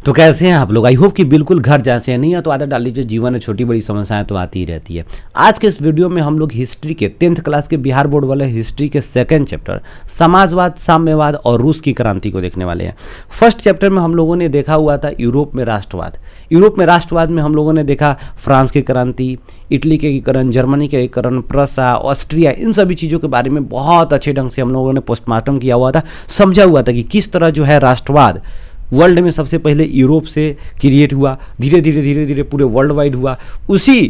तो कैसे हैं आप लोग? आई होप कि बिल्कुल घर जैसे हैं। नहीं है तो आदत डाल लीजिए, जीवन में छोटी बड़ी समस्याएं तो आती ही रहती है। आज के इस वीडियो में हम लोग हिस्ट्री के 10th क्लास के बिहार बोर्ड वाले हिस्ट्री के सेकंड चैप्टर समाजवाद, साम्यवाद और रूस की क्रांति को देखने वाले हैं। फर्स्ट चैप्टर में हम लोगों ने देखा हुआ था यूरोप में राष्ट्रवाद। यूरोप में राष्ट्रवाद में हम लोगों ने देखा फ्रांस की क्रांति, इटली के एकीकरण, जर्मनी के एकीकरण, प्रसा, ऑस्ट्रिया, इन सभी चीज़ों के बारे में बहुत अच्छे ढंग से हम लोगों ने पोस्टमार्टम किया हुआ था, समझा हुआ था कि किस तरह जो है राष्ट्रवाद वर्ल्ड में सबसे पहले यूरोप से क्रिएट हुआ, धीरे धीरे पूरे वर्ल्ड वाइड हुआ। उसी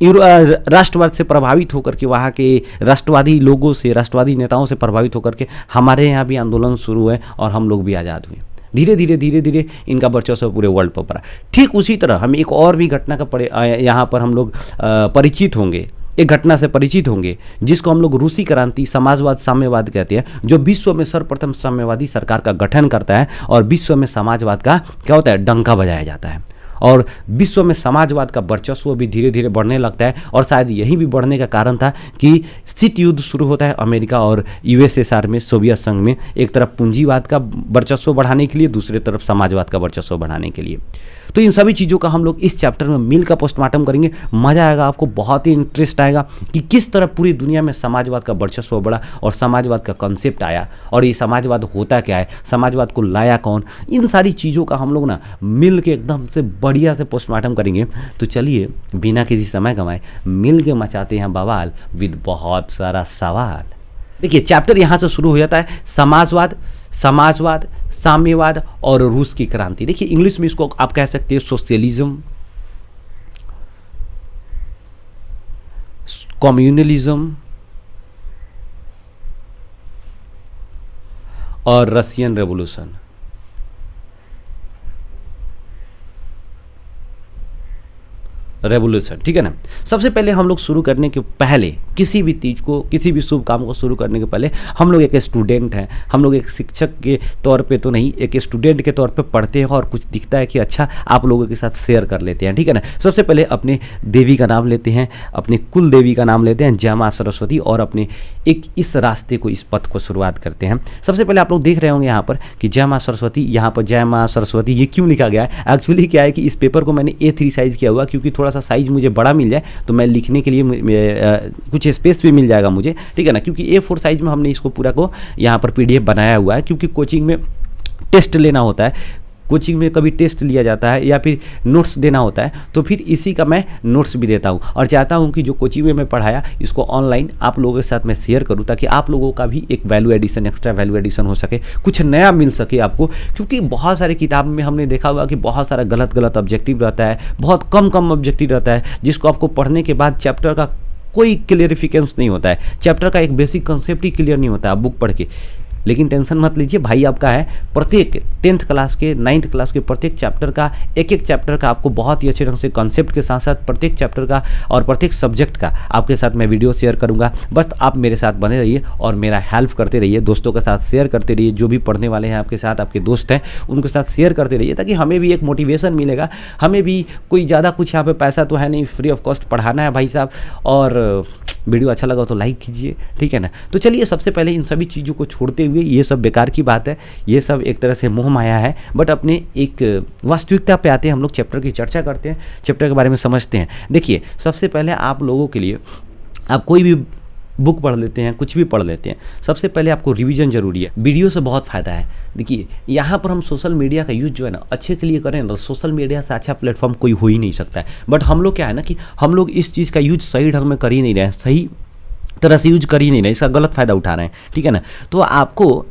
राष्ट्रवाद से प्रभावित होकर के, वहाँ के राष्ट्रवादी लोगों से, राष्ट्रवादी नेताओं से प्रभावित होकर के हमारे यहाँ भी आंदोलन शुरू हुए और हम लोग भी आज़ाद हुए। धीरे धीरे इनका वर्चस्व पूरे वर्ल्ड पर पड़ा। ठीक उसी तरह हम एक और भी घटना का यहाँ पर हम लोग परिचित होंगे, एक घटना से परिचित होंगे जिसको हम लोग रूसी क्रांति, समाजवाद, साम्यवाद कहते हैं, जो विश्व में सर्वप्रथम साम्यवादी सरकार का गठन करता है और विश्व में समाजवाद का क्या होता है, डंका बजाया जाता है और विश्व में समाजवाद का वर्चस्व भी धीरे धीरे बढ़ने लगता है। और शायद यही भी बढ़ने का कारण था कि शीत युद्ध शुरू होता है अमेरिका और यूएसएसआर में, सोवियत संघ में, एक तरफ पूंजीवाद का वर्चस्व बढ़ाने के लिए, दूसरी तरफ समाजवाद का वर्चस्व बढ़ाने के लिए। तो इन सभी चीज़ों का हम लोग इस चैप्टर में मिल का पोस्टमार्टम करेंगे। मज़ा आएगा, आपको बहुत ही इंटरेस्ट आएगा कि किस तरह पूरी दुनिया में समाजवाद का वर्चस्व बढ़ा और समाजवाद का कॉन्सेप्ट आया और ये समाजवाद होता क्या है, समाजवाद को लाया कौन, इन सारी चीज़ों का हम लोग ना मिल के एकदम से बढ़िया से पोस्टमार्टम करेंगे। तो चलिए बिना किसी समय गंवाए मिल के मचाते हैं बवाल विद बहुत सारा सवाल। देखिए चैप्टर यहाँ से शुरू हो जाता है समाजवाद, साम्यवाद और रूस की क्रांति। देखिए इंग्लिश में इसको आप कह सकते हैं सोशलिज्म, कम्युनलिज्म और रशियन रेवोल्यूशन। रेवोल्यूशन, ठीक है ना। सबसे पहले हम लोग शुरू करने के पहले, किसी भी चीज़ को, किसी भी शुभ काम को शुरू करने के पहले हम लोग एक स्टूडेंट हैं, हम लोग एक शिक्षक के तौर पे तो नहीं, एक स्टूडेंट के तौर पे पढ़ते हैं और कुछ दिखता है कि अच्छा आप लोगों के साथ शेयर कर लेते हैं, ठीक है ना। सबसे पहले अपने देवी का नाम लेते हैं, अपने कुल देवी का नाम लेते हैं, जय माँ सरस्वती, और अपने एक इस रास्ते को, इस पथ को शुरुआत करते हैं। सबसे पहले आप लोग देख रहे होंगे यहाँ पर कि जय माँ सरस्वती, यहाँ पर जय माँ सरस्वती ये क्यों लिखा गया है? एक्चुअली क्या है कि इस पेपर को मैंने A3 साइज़ किया हुआ, क्योंकि थोड़ा सा साइज मुझे बड़ा मिल जाए तो मैं लिखने के लिए कुछ स्पेस भी मिल जाएगा मुझे, ठीक है ना। क्योंकि A4 साइज में हमने इसको पूरा को यहाँ पर PDF बनाया हुआ है, क्योंकि कोचिंग में टेस्ट लेना होता है, कोचिंग में कभी टेस्ट लिया जाता है या फिर नोट्स देना होता है, तो फिर इसी का मैं नोट्स भी देता हूँ और चाहता हूँ कि जो कोचिंग में मैं पढ़ाया इसको ऑनलाइन आप लोगों के साथ मैं शेयर करूँ, ताकि आप लोगों का भी एक value addition, extra value addition हो सके, कुछ नया मिल सके आपको। क्योंकि बहुत सारे किताब में हमने देखा हुआ कि बहुत सारा गलत ऑब्जेक्टिव रहता है, बहुत कम ऑब्जेक्टिव रहता है, जिसको आपको पढ़ने के बाद चैप्टर का कोई क्लियरिफिकेंस नहीं होता है, चैप्टर का एक बेसिक कंसेप्ट ही क्लियर नहीं होता है बुक पढ़ के। लेकिन टेंशन मत लीजिए, भाई आपका है प्रत्येक 10th क्लास के, 9th क्लास के प्रत्येक चैप्टर का, एक चैप्टर का आपको बहुत ही अच्छे ढंग से कॉन्सेप्ट के साथ साथ प्रत्येक चैप्टर का और प्रत्येक सब्जेक्ट का आपके साथ मैं वीडियो शेयर करूंगा। बस आप मेरे साथ बने रहिए और मेरा हेल्प करते रहिए, दोस्तों के साथ शेयर करते रहिए, जो भी पढ़ने वाले हैं आपके साथ, आपके दोस्त हैं उनके साथ शेयर करते रहिए, ताकि हमें भी एक मोटिवेशन मिलेगा। हमें भी कोई ज़्यादा कुछ यहाँ पर पैसा तो है नहीं, फ्री ऑफ कॉस्ट पढ़ाना है भाई साहब। और वीडियो अच्छा लगा तो लाइक कीजिए, ठीक है ना। तो चलिए सबसे पहले इन सभी चीज़ों को छोड़ते हुए, ये सब बेकार की बात है, ये सब एक तरह से मोह माया है, बट अपने एक वास्तविकता पे आते हैं, हम लोग चैप्टर की चर्चा करते हैं, चैप्टर के बारे में समझते हैं। देखिए सबसे पहले आप लोगों के लिए, आप कोई भी बुक पढ़ लेते हैं, कुछ भी पढ़ लेते हैं, सबसे पहले आपको रिवीजन जरूरी है। वीडियो से बहुत फ़ायदा है। देखिए यहाँ पर हम सोशल मीडिया का यूज़ जो है ना अच्छे के लिए करें ना, सोशल मीडिया से अच्छा प्लेटफॉर्म कोई हो ही नहीं सकता है। बट हम लोग क्या है ना कि हम लोग इस चीज़ का यूज सही ढंग में कर ही नहीं रहे हैं, सही तरह से यूज कर ही नहीं रहे, इसका गलत फ़ायदा उठा रहे हैं, ठीक है ना। तो आपको,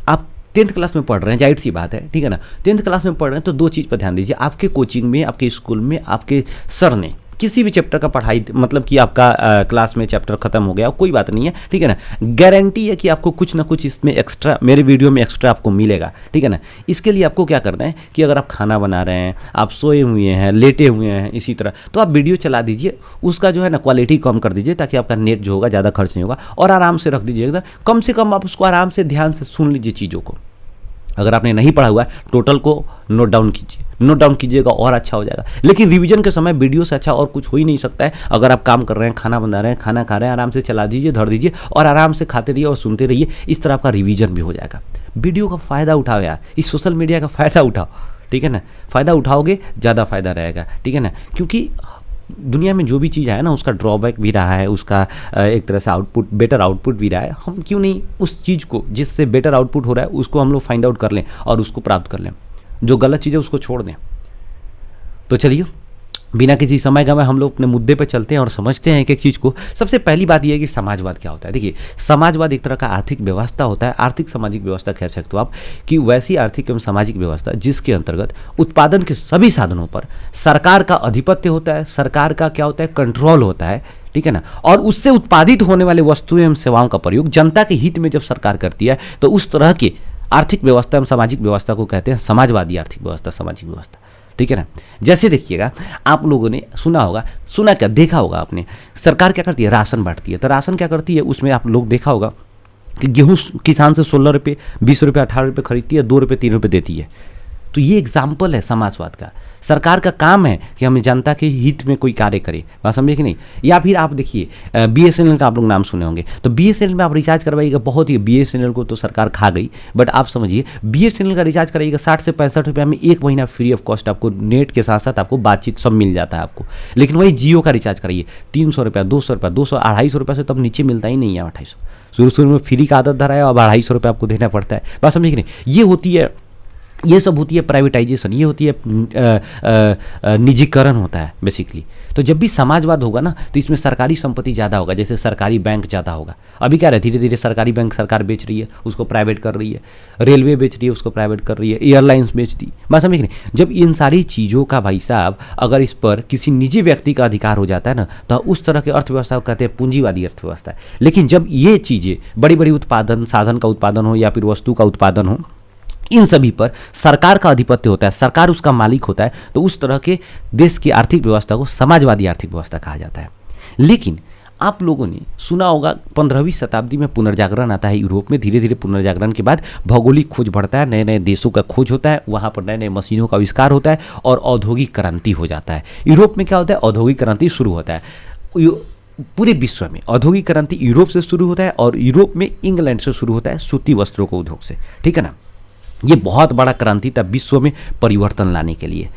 आप 10th क्लास में पढ़ रहे हैं, जाहिर सी बात है, ठीक है ना। 10th क्लास में पढ़ रहे हैं तो दो चीज़ पर ध्यान दीजिए, आपके कोचिंग में, आपके स्कूल में, आपके सर ने किसी भी चैप्टर का पढ़ाई, मतलब कि आपका क्लास में चैप्टर खत्म हो गया, कोई बात नहीं है, ठीक है ना। गारंटी है कि आपको कुछ ना कुछ इसमें एक्स्ट्रा, मेरे वीडियो में एक्स्ट्रा आपको मिलेगा, ठीक है ना। इसके लिए आपको क्या करना है कि अगर आप खाना बना रहे हैं, आप सोए हुए हैं, लेटे हुए हैं, इसी तरह, तो आप वीडियो चला दीजिए, उसका जो है ना क्वालिटी कम कर दीजिए, ताकि आपका नेट जो होगा ज़्यादा खर्च नहीं होगा, और आराम से रख दीजिएगा। कम से कम आप उसको आराम से ध्यान से सुन लीजिए चीज़ों को। अगर आपने नहीं पढ़ा हुआ है, टोटल को नोट डाउन कीजिए, नोट डाउन कीजिएगा और अच्छा हो जाएगा। लेकिन रिवीजन के समय वीडियो से अच्छा और कुछ हो ही नहीं सकता है। अगर आप काम कर रहे हैं, खाना बना रहे हैं, खाना खा रहे हैं, आराम से चला दीजिए, धर दीजिए और आराम से खाते रहिए और सुनते रहिए। इस तरह आपका रिवीजन भी हो जाएगा। वीडियो का फ़ायदा उठाओ यार, इस सोशल मीडिया का फ़ायदा उठाओ, ठीक है ना, फ़ायदा उठाओगे ज़्यादा फ़ायदा रहेगा, ठीक है ना, क्योंकि दुनिया में जो भी चीज़ है ना उसका ड्रॉबैक भी रहा है, उसका एक तरह से आउटपुट, बेटर आउटपुट भी रहा है। हम क्यों नहीं उस चीज़ को जिससे बेटर आउटपुट हो रहा है उसको हम लोग फाइंड आउट कर लें और उसको प्राप्त कर लें, जो गलत चीज़ है उसको छोड़ दें। तो चलिए बिना किसी समय गंवाए हम लोग अपने मुद्दे पर चलते हैं और समझते हैं एक एक चीज़ को। सबसे पहली बात यह है कि समाजवाद क्या होता है। देखिए, समाजवाद एक तरह का आर्थिक व्यवस्था होता है, आर्थिक सामाजिक व्यवस्था कह सकते हो आप, कि वैसी आर्थिक एवं सामाजिक व्यवस्था जिसके अंतर्गत उत्पादन के सभी साधनों पर सरकार का अधिपत्य होता है, सरकार का क्या होता है, कंट्रोल होता है, ठीक है ना, और उससे उत्पादित होने वाले वस्तुएं एवं सेवाओं का प्रयोग जनता के हित में जब सरकार करती है तो उस तरह की आर्थिक व्यवस्था एवं सामाजिक व्यवस्था को कहते हैं समाजवादी आर्थिक व्यवस्था, सामाजिक व्यवस्था, ठीक है ना। जैसे देखिएगा, आप लोगों ने सुना होगा, सुना क्या, देखा होगा आपने, सरकार क्या करती है, राशन बांटती है। तो राशन क्या करती है, उसमें आप लोग देखा होगा कि गेहूँ किसान से 16 रुपये, 20 रुपये, 18 रुपये खरीदती है, 2 रुपये 3 रुपये देती है। तो ये एग्जाम्पल है समाजवाद का। सरकार का काम है कि हमें जनता के हित में कोई कार्य करे, बात समझे कि नहीं। या फिर आप देखिए, BSNL का आप लोग नाम सुने होंगे, तो BSNL में आप रिचार्ज करवाइएगा, बहुत ही, BSNL को तो सरकार खा गई, बट आप समझिए BSNL का रिचार्ज कराइएगा 60 से 65 रुपये में 1 महीना फ्री ऑफ कॉस्ट, आपको नेट के साथ साथ आपको बातचीत सब मिल जाता है आपको। लेकिन वही जियो का रिचार्ज कराइए 300 रुपये, 200 रुपये, 200, 250 रुपये से तब नीचे मिलता ही नहीं है 250। शुरू में फ्री का आदत धरा है, अब 250 रुपये आपको देना पड़ता है, बात समझे कि नहीं। ये होती है, ये सब होती है प्राइवेटाइजेशन, ये होती है निजीकरण होता है बेसिकली। तो जब भी समाजवाद होगा ना तो इसमें सरकारी संपत्ति ज़्यादा होगा, जैसे सरकारी बैंक ज़्यादा होगा। अभी क्या है, धीरे धीरे सरकारी बैंक सरकार बेच रही है, उसको प्राइवेट कर रही है, रेलवे बेच रही है, उसको प्राइवेट कर रही है, एयरलाइंस बेच दी, बात समझ नहीं। जब इन सारी चीज़ों का भाई साहब अगर इस पर किसी निजी व्यक्ति का अधिकार हो जाता है ना तो उस तरह की अर्थव्यवस्था को कहते हैं पूंजीवादी अर्थव्यवस्था। लेकिन जब ये चीज़ें बड़ी बड़ी उत्पादन, साधन का उत्पादन हो या फिर वस्तु का उत्पादन हो, इन सभी पर सरकार का अधिपत्य होता है, सरकार उसका मालिक होता है, तो उस तरह के देश की आर्थिक व्यवस्था को समाजवादी आर्थिक व्यवस्था कहा जाता है। लेकिन आप लोगों ने सुना होगा 15वीं शताब्दी में पुनर्जागरण आता है यूरोप में। धीरे धीरे पुनर्जागरण के बाद भौगोलिक खोज बढ़ता है, नए नए देशों का खोज होता है, वहाँ पर नए नए मशीनों का आविष्कार होता है और औद्योगिक क्रांति हो जाता है। यूरोप में क्या होता है, औद्योगिक क्रांति शुरू होता है। पूरे विश्व में औद्योगिक क्रांति यूरोप से शुरू होता है और यूरोप में इंग्लैंड से शुरू होता है, सूती वस्त्रों को उद्योग से, ठीक है ना। ये बहुत बड़ा क्रांति था विश्व में परिवर्तन लाने के लिए।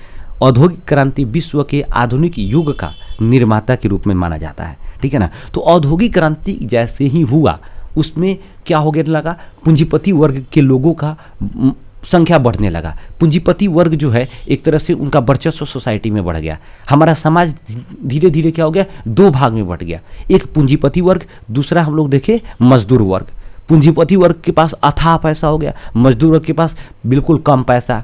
औद्योगिक क्रांति विश्व के आधुनिक युग का निर्माता के रूप में माना जाता है, ठीक है ना। तो औद्योगिक क्रांति जैसे ही हुआ उसमें क्या हो गया लगा, पूंजीपति वर्ग के लोगों का संख्या बढ़ने लगा। पूंजीपति वर्ग जो है एक तरह से उनका वर्चस्व सोसाइटी में बढ़ गया। हमारा समाज धीरे धीरे क्या हो गया, 2 भाग में बढ़ गया, एक पूंजीपति वर्ग, दूसरा हम लोग देखें मजदूर वर्ग। पूंजीपति वर्ग के पास अथाह पैसा हो गया, मजदूर वर्ग के पास बिल्कुल कम पैसा,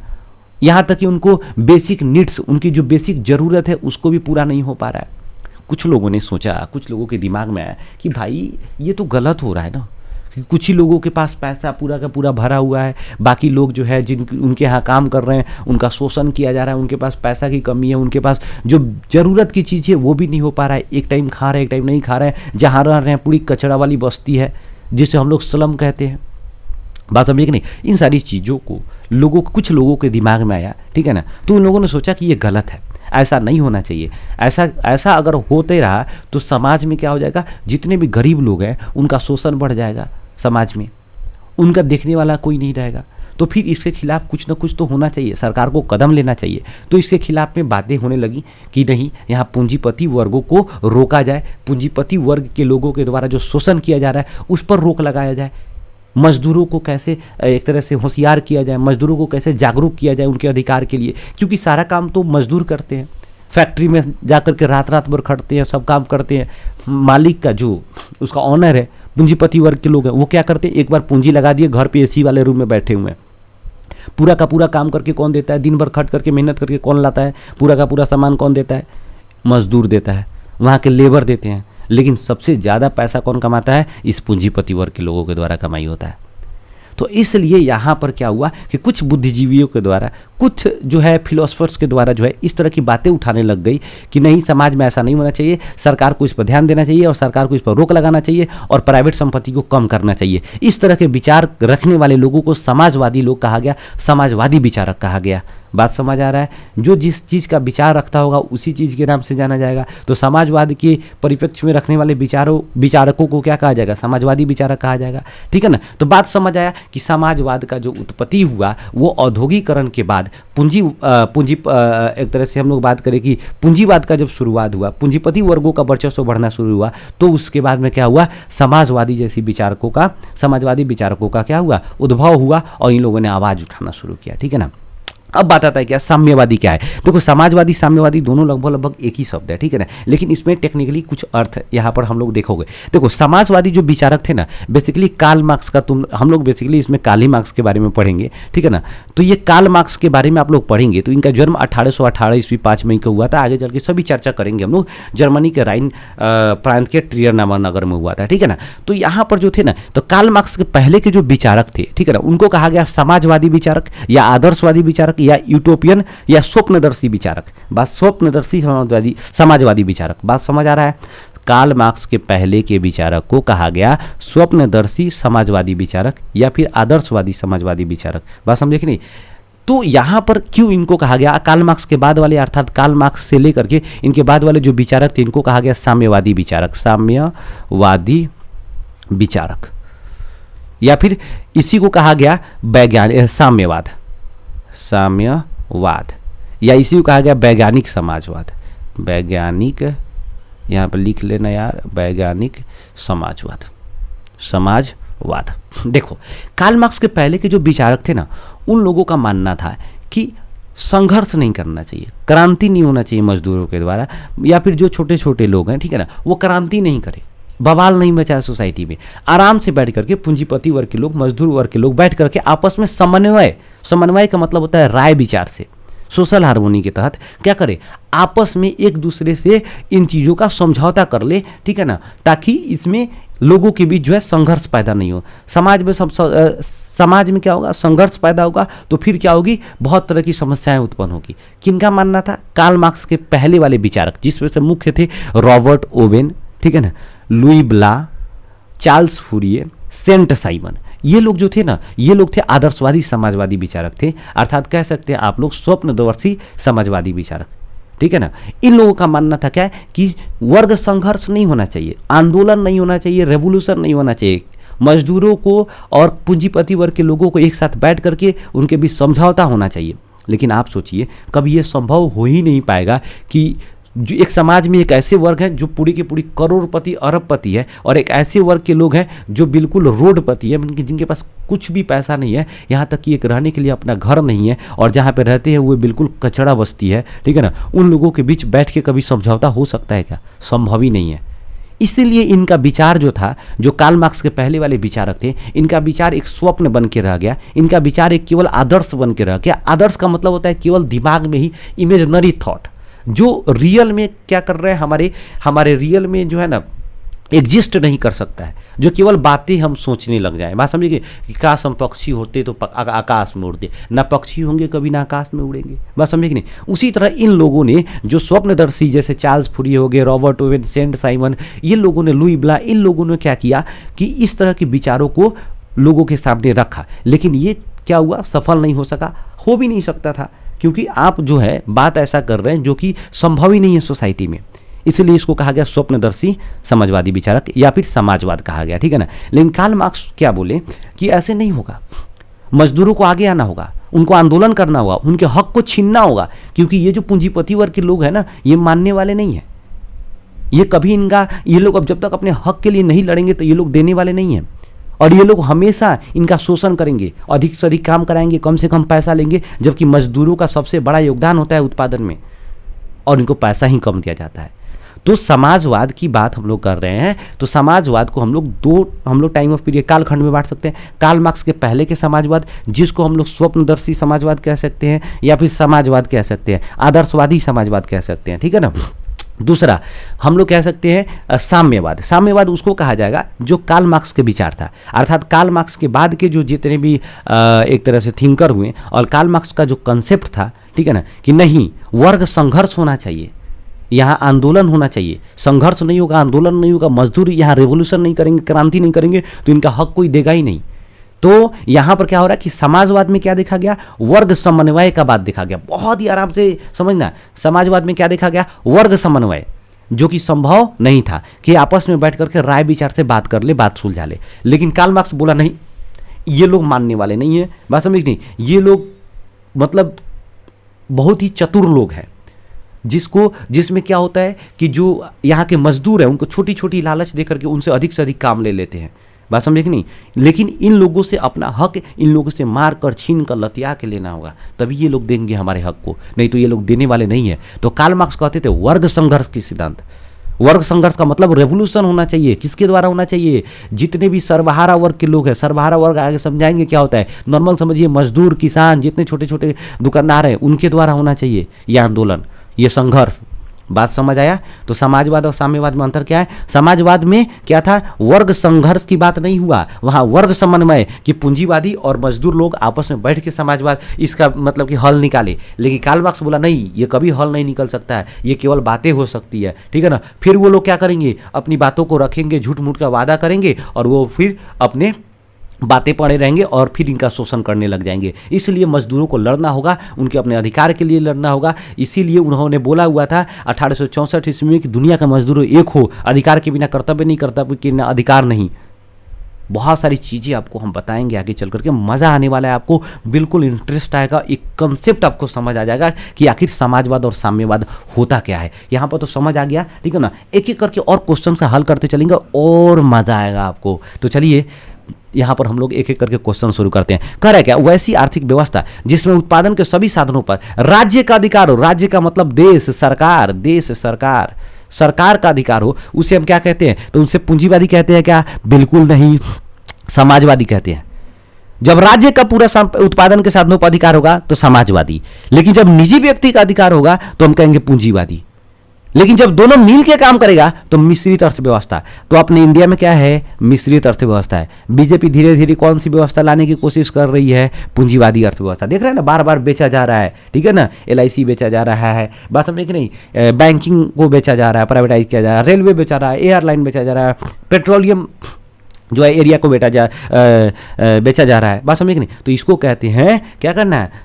यहाँ तक कि उनको बेसिक नीड्स, उनकी जो बेसिक ज़रूरत है उसको भी पूरा नहीं हो पा रहा है। कुछ लोगों ने सोचा, कुछ लोगों के दिमाग में आया कि भाई ये तो गलत हो रहा है ना, कि कुछ ही लोगों के पास पैसा पूरा का पूरा भरा हुआ है, बाकी लोग जो है जिन उनके यहाँ काम कर रहे हैं उनका शोषण किया जा रहा है, उनके पास पैसा की कमी है, उनके पास जो ज़रूरत की चीज़ है वो भी नहीं हो पा रहा है, एक टाइम खा रहे हैं एक टाइम नहीं खा रहे हैं, जहाँ रह रहे हैं पूरी कचरा वाली बस्ती है जिसे हम लोग स्लम कहते हैं, बात समझिए कि नहीं। इन सारी चीज़ों को लोगों, कुछ लोगों के दिमाग में आया, ठीक है ना, तो उन लोगों ने सोचा कि ये गलत है, ऐसा नहीं होना चाहिए। ऐसा अगर होते रहा तो समाज में क्या हो जाएगा, जितने भी गरीब लोग हैं उनका शोषण बढ़ जाएगा, समाज में उनका देखने वाला कोई नहीं रहेगा। तो फिर इसके खिलाफ कुछ ना कुछ तो होना चाहिए, सरकार को कदम लेना चाहिए। तो इसके खिलाफ में बातें होने लगी कि नहीं, यहाँ पूंजीपति वर्गों को रोका जाए, पूंजीपति वर्ग के लोगों के द्वारा जो शोषण किया जा रहा है उस पर रोक लगाया जाए, मजदूरों को कैसे एक तरह से होशियार किया जाए, मजदूरों को कैसे जागरूक किया जाए उनके अधिकार के लिए, क्योंकि सारा काम तो मजदूर करते हैं, फैक्ट्री में जाकर के रात रात भर खटते हैं, सब काम करते हैं। मालिक का जो उसका ऑनर है, पूंजीपति वर्ग के लोग हैं, वो क्या करते हैं, एक बार पूंजी लगा दिए, घर पे AC वाले रूम में बैठे हुए हैं, पूरा का पूरा काम करके कौन देता है, दिन भर खट करके मेहनत करके कौन लाता है, पूरा का पूरा सामान कौन देता है, मजदूर देता है, वहाँ के लेबर देते हैं। लेकिन सबसे ज़्यादा पैसा कौन कमाता है, इस पूंजीपति वर्ग के लोगों के द्वारा कमाई होता है। तो इसलिए यहाँ पर क्या हुआ कि कुछ बुद्धिजीवियों के द्वारा, कुछ जो है फिलोसफर्स के द्वारा जो है इस तरह की बातें उठाने लग गई कि नहीं, समाज में ऐसा नहीं होना चाहिए, सरकार को इस पर ध्यान देना चाहिए और सरकार को इस पर रोक लगाना चाहिए और प्राइवेट संपत्ति को कम करना चाहिए। इस तरह के विचार रखने वाले लोगों को समाजवादी लोग कहा गया, समाजवादी विचारक कहा गया। बात समझ आ रहा है, जो जिस चीज़ का विचार रखता होगा उसी चीज़ के नाम से जाना जाएगा। तो समाजवाद के परिप्रेक्ष्य में रखने वाले विचारकों को क्या कहा जाएगा, समाजवादी विचारक कहा जाएगा, ठीक है ना। तो बात समझ आया कि समाजवाद का जो उत्पत्ति हुआ वो औद्योगिकरण के बाद एक तरह से हम लोग बात करें कि पूंजीवाद का जब शुरुआत हुआ, पूंजीपति वर्गों का वर्चस्व बढ़ना शुरू हुआ, तो उसके बाद में क्या हुआ, समाजवादी विचारकों का क्या हुआ, उद्भव हुआ और इन लोगों ने आवाज़ उठाना शुरू किया। ठीक है ना। अब बात आता है क्या साम्यवादी क्या है। देखो सामाजवादी साम्यवादी दोनों लगभग एक ही शब्द है, ठीक है ना, लेकिन इसमें टेक्निकली कुछ अर्थ यहाँ पर हम लोग देखोगे। देखो समाजवादी जो विचारक थे ना, बेसिकली कार्ल मार्क्स का हम लोग बेसिकली इसमें कार्ल ही मार्क्स के बारे में पढ़ेंगे, ठीक है ना। तो ये कार्ल मार्क्स के बारे में आप लोग पढ़ेंगे तो इनका जन्म 1818 ईस्वी 5 मई को हुआ था। आगे चल के सभी चर्चा करेंगे हम लोग। जर्मनी के राइन प्रांत के ट्रियर नामक नगर में हुआ था, ठीक है ना। तो यहाँ पर जो थे ना, तो कार्ल मार्क्स के पहले के जो विचारक थे, ठीक है ना, उनको कहा गया समाजवादी विचारक या आदर्शवादी विचारक या यूटोपियन या स्वप्नदर्शी विचारक। बात स्वप्नदर्शी समाजवादी विचारक, बात समझ आ रहा है। कार्ल मार्क्स के पहले के विचारक को कहा गया स्वप्नदर्शी समाजवादी विचारक या फिर आदर्शवादी समाजवादी विचारक। बात समझे कि नहीं। तो यहाँ पर क्यों इनको कहा गया, कार्ल मार्क्स के बाद वाले अर्थात कार्ल मार्क्स से लेकर के इनके बाद वाले जो विचारक थे इनको कहा गया साम्यवादी विचारक, साम्यवादी विचारक, या फिर इसी को कहा गया साम्यवाद, या इसी को कहा गया वैज्ञानिक समाजवाद, वैज्ञानिक, यहाँ पर लिख लेना यार, वैज्ञानिक समाजवाद। देखो कार्ल मार्क्स के पहले के जो विचारक थे ना, उन लोगों का मानना था कि संघर्ष नहीं करना चाहिए, क्रांति नहीं होना चाहिए मजदूरों के द्वारा, या फिर जो छोटे छोटे लोग हैं, ठीक है ना, वो क्रांति नहीं करे, बवाल नहीं मचाए सोसाइटी में। आराम से बैठ करके पूंजीपति वर्ग के लोग, मजदूर वर्ग के लोग बैठ करके आपस में समन्वय का मतलब होता है राय विचार से, सोशल हार्मोनी के तहत क्या करे, आपस में एक दूसरे से इन चीज़ों का समझौता कर ले, ठीक है ना, ताकि इसमें लोगों के बीच जो है संघर्ष पैदा नहीं हो। समाज में क्या होगा, संघर्ष पैदा होगा तो फिर क्या होगी, बहुत तरह की समस्याएं उत्पन्न होगी। किनका मानना था, कार्ल मार्क्स के पहले वाले विचारक, जिसमें से मुख्य थे रॉबर्ट ओवेन, ठीक है ना, लुई ब्ला, चार्ल्स फूरिये, सेंट साइमन। ये लोग जो थे ना, ये लोग थे आदर्शवादी समाजवादी विचारक थे, अर्थात कह सकते हैं आप लोग स्वप्नदर्शी समाजवादी विचारक, ठीक है ना। इन लोगों का मानना था क्या है कि वर्ग संघर्ष नहीं होना चाहिए, आंदोलन नहीं होना चाहिए, रेवोल्यूशन नहीं होना चाहिए, मजदूरों को और पूंजीपति वर्ग के लोगों को एक साथ बैठ करके उनके बीच समझौता होना चाहिए। लेकिन आप सोचिए कभी ये संभव हो ही नहीं पाएगा कि जो एक समाज में एक ऐसे वर्ग है जो पूरी की पूरी करोड़पति अरबपति है, और एक ऐसे वर्ग के लोग हैं जो बिल्कुल रोडपति है, जिनके पास कुछ भी पैसा नहीं है, यहाँ तक कि एक रहने के लिए अपना घर नहीं है, और जहाँ पे रहते हैं वो बिल्कुल कचड़ा बस्ती है, ठीक है ना। उन लोगों के बीच बैठ के कभी समझौता हो सकता है क्या, संभव ही नहीं है। इसीलिए इनका विचार जो था, जो कार्ल मार्क्स के पहले वाले विचारक थे, इनका विचार एक स्वप्न बन के रह गया, इनका विचार एक केवल आदर्श बन के रह गया। आदर्श का मतलब होता है केवल दिमाग में ही इमेजिनरी थॉट, जो रियल में क्या कर रहे हैं, हमारे रियल में जो है ना एग्जिस्ट नहीं कर सकता है, जो केवल बातें हम सोचने लग जाएं। बात समझिए कि काश हम पक्षी होते तो आकाश में उड़ते, ना पक्षी होंगे कभी ना आकाश में उड़ेंगे। बात समझिए कि नहीं। उसी तरह इन लोगों ने जो स्वप्नदर्शी, जैसे चार्ल्स फूरिये हो गए, रॉबर्ट ओवेन, सेंट साइमन, ये लोगों ने, लुई ब्ला, इन लोगों ने क्या किया कि इस तरह के विचारों को लोगों के सामने रखा। लेकिन ये क्या हुआ, सफल नहीं हो सका, हो भी नहीं सकता था, क्योंकि आप जो है बात ऐसा कर रहे हैं जो कि संभव ही नहीं है सोसाइटी में। इसलिए इसको कहा गया स्वप्नदर्शी समाजवादी विचारक या फिर समाजवाद कहा गया, ठीक है ना। लेकिन कार्ल मार्क्स क्या बोले कि ऐसे नहीं होगा, मजदूरों को आगे आना होगा, उनको आंदोलन करना होगा, उनके हक को छीनना होगा, क्योंकि ये जो पूंजीपति वर्ग के लोग हैं ना, ये मानने वाले नहीं है। ये कभी ये लोग अब जब तक अपने हक के लिए नहीं लड़ेंगे तो ये लोग देने वाले नहीं हैं, और ये लोग हमेशा इनका शोषण करेंगे, अधिक से अधिक काम कराएंगे, कम से कम पैसा लेंगे, जबकि मजदूरों का सबसे बड़ा योगदान होता है उत्पादन में, और इनको पैसा ही कम दिया जाता है। तो समाजवाद की बात हम लोग कर रहे हैं, तो समाजवाद को हम लोग टाइम ऑफ पीरियड कालखंड में बांट सकते हैं। कार्ल मार्क्स के पहले के समाजवाद, जिसको हम लोग स्वप्नदर्शी समाजवाद कह सकते हैं, या फिर समाजवाद कह सकते हैं, आदर्शवादी समाजवाद कह सकते हैं, ठीक है ना। दूसरा हम लोग कह सकते हैं साम्यवाद। साम्यवाद उसको कहा जाएगा जो कार्ल मार्क्स के विचार था, अर्थात कार्ल मार्क्स के बाद के जो जितने भी एक तरह से थिंकर हुए, और कार्ल मार्क्स का जो कंसेप्ट था, ठीक है ना, कि नहीं वर्ग संघर्ष होना चाहिए, यहाँ आंदोलन होना चाहिए, संघर्ष नहीं होगा, आंदोलन नहीं होगा, मजदूर यहाँ रेवोल्यूशन नहीं करेंगे, क्रांति नहीं करेंगे तो इनका हक कोई देगा ही नहीं। तो यहाँ पर क्या हो रहा है कि समाजवाद में क्या देखा गया, वर्ग समन्वय का बात देखा गया। बहुत ही आराम से समझना, समाजवाद में क्या देखा गया, वर्ग समन्वय, जो कि संभव नहीं था कि आपस में बैठ करके राय विचार से बात कर ले, बात सुलझा ले। लेकिन कार्ल मार्क्स बोला नहीं, ये लोग मानने वाले नहीं है। बात समझ नहीं, ये लोग मतलब बहुत ही चतुर लोग हैं, जिसमें क्या होता है कि जो यहाँ के मजदूर हैं उनको छोटी छोटी लालच दे करके उनसे अधिक से अधिक काम ले लेते हैं। बात समझे कि नहीं? लेकिन इन लोगों से अपना हक इन लोगों से मार कर, छीन कर, लतिया के लेना होगा, तभी ये लोग देंगे हमारे हक को, नहीं तो ये लोग देने वाले नहीं है। तो कार्ल मार्क्स कहते थे वर्ग संघर्ष की सिद्धांत। वर्ग संघर्ष का मतलब रेवोल्यूशन होना चाहिए। किसके द्वारा होना चाहिए? जितने भी सर्वहारा वर्ग के लोग हैं, सर्वहारा वर्ग आगे समझाएंगे क्या होता है, नॉर्मल समझिए, मजदूर, किसान, जितने छोटे छोटे दुकानदार हैं उनके द्वारा होना चाहिए ये आंदोलन, ये संघर्ष। बात समझ आया? तो समाजवाद और साम्यवाद में अंतर क्या है? समाजवाद में क्या था, वर्ग संघर्ष की बात नहीं हुआ, वहां वर्ग समन्वय कि पूंजीवादी और मजदूर लोग आपस में बैठ के समाजवाद इसका मतलब कि हल निकाले। लेकिन कार्ल मार्क्स बोला नहीं, ये कभी हल नहीं निकल सकता है, ये केवल बातें हो सकती है, ठीक है ना। फिर वो लोग क्या करेंगे, अपनी बातों को रखेंगे, झूठ मूठ का वादा करेंगे और वो फिर अपने बातें पड़े रहेंगे और फिर इनका शोषण करने लग जाएंगे। इसलिए मजदूरों को लड़ना होगा, उनके अपने अधिकार के लिए लड़ना होगा। इसीलिए उन्होंने बोला हुआ था 1864 ईस्वी में कि दुनिया का मजदूर एक हो, अधिकार के बिना कर्तव्य नहीं, कर्तव्य के बिना अधिकार नहीं। बहुत सारी चीज़ें आपको हम बताएंगे आगे चल करके, मज़ा आने वाला है, आपको बिल्कुल इंटरेस्ट आएगा, एक कंसेप्ट आपको समझ आ जाएगा कि आखिर समाजवाद और साम्यवाद होता क्या है। यहाँ पर तो समझ आ गया, ठीक है ना। एक एक करके और क्वेश्चन का हल करते चलेंगे और मज़ा आएगा आपको। तो चलिए यहाँ पर हम लोग एक एक करके क्वेश्चन शुरू करते हैं। कह रहा है क्या, वैसी आर्थिक व्यवस्था जिसमें उत्पादन के सभी साधनों पर राज्य का अधिकार हो, राज्य का मतलब देश, सरकार, देश, सरकार का अधिकार हो, उसे हम क्या कहते हैं? तो उनसे पूंजीवादी कहते हैं क्या? बिल्कुल नहीं, समाजवादी कहते हैं। जब राज्य का पूरा उत्पादन के साधनों पर अधिकार होगा तो समाजवादी, लेकिन जब निजी व्यक्ति का अधिकार होगा तो हम कहेंगे पूंजीवादी। लेकिन जब दोनों मिल के काम करेगा तो मिश्रित अर्थव्यवस्था। तो अपने इंडिया में क्या है? मिश्रित अर्थव्यवस्था है। बीजेपी धीरे धीरे कौन सी व्यवस्था लाने की कोशिश कर रही है? पूंजीवादी अर्थव्यवस्था। देख रहे हैं ना, बार बार बेचा जा रहा है, ठीक है ना। LIC बेचा जा रहा है, बात समझे कि नहीं, बैंकिंग को बेचा जा रहा है, प्राइवेटाइज किया जा रहा है, रेलवे बेचा रहा है, एयरलाइन बेचा जा रहा है, पेट्रोलियम जो है एरिया को बेचा जा रहा है, बात समझे कि नहीं। तो इसको कहते हैं क्या करना है,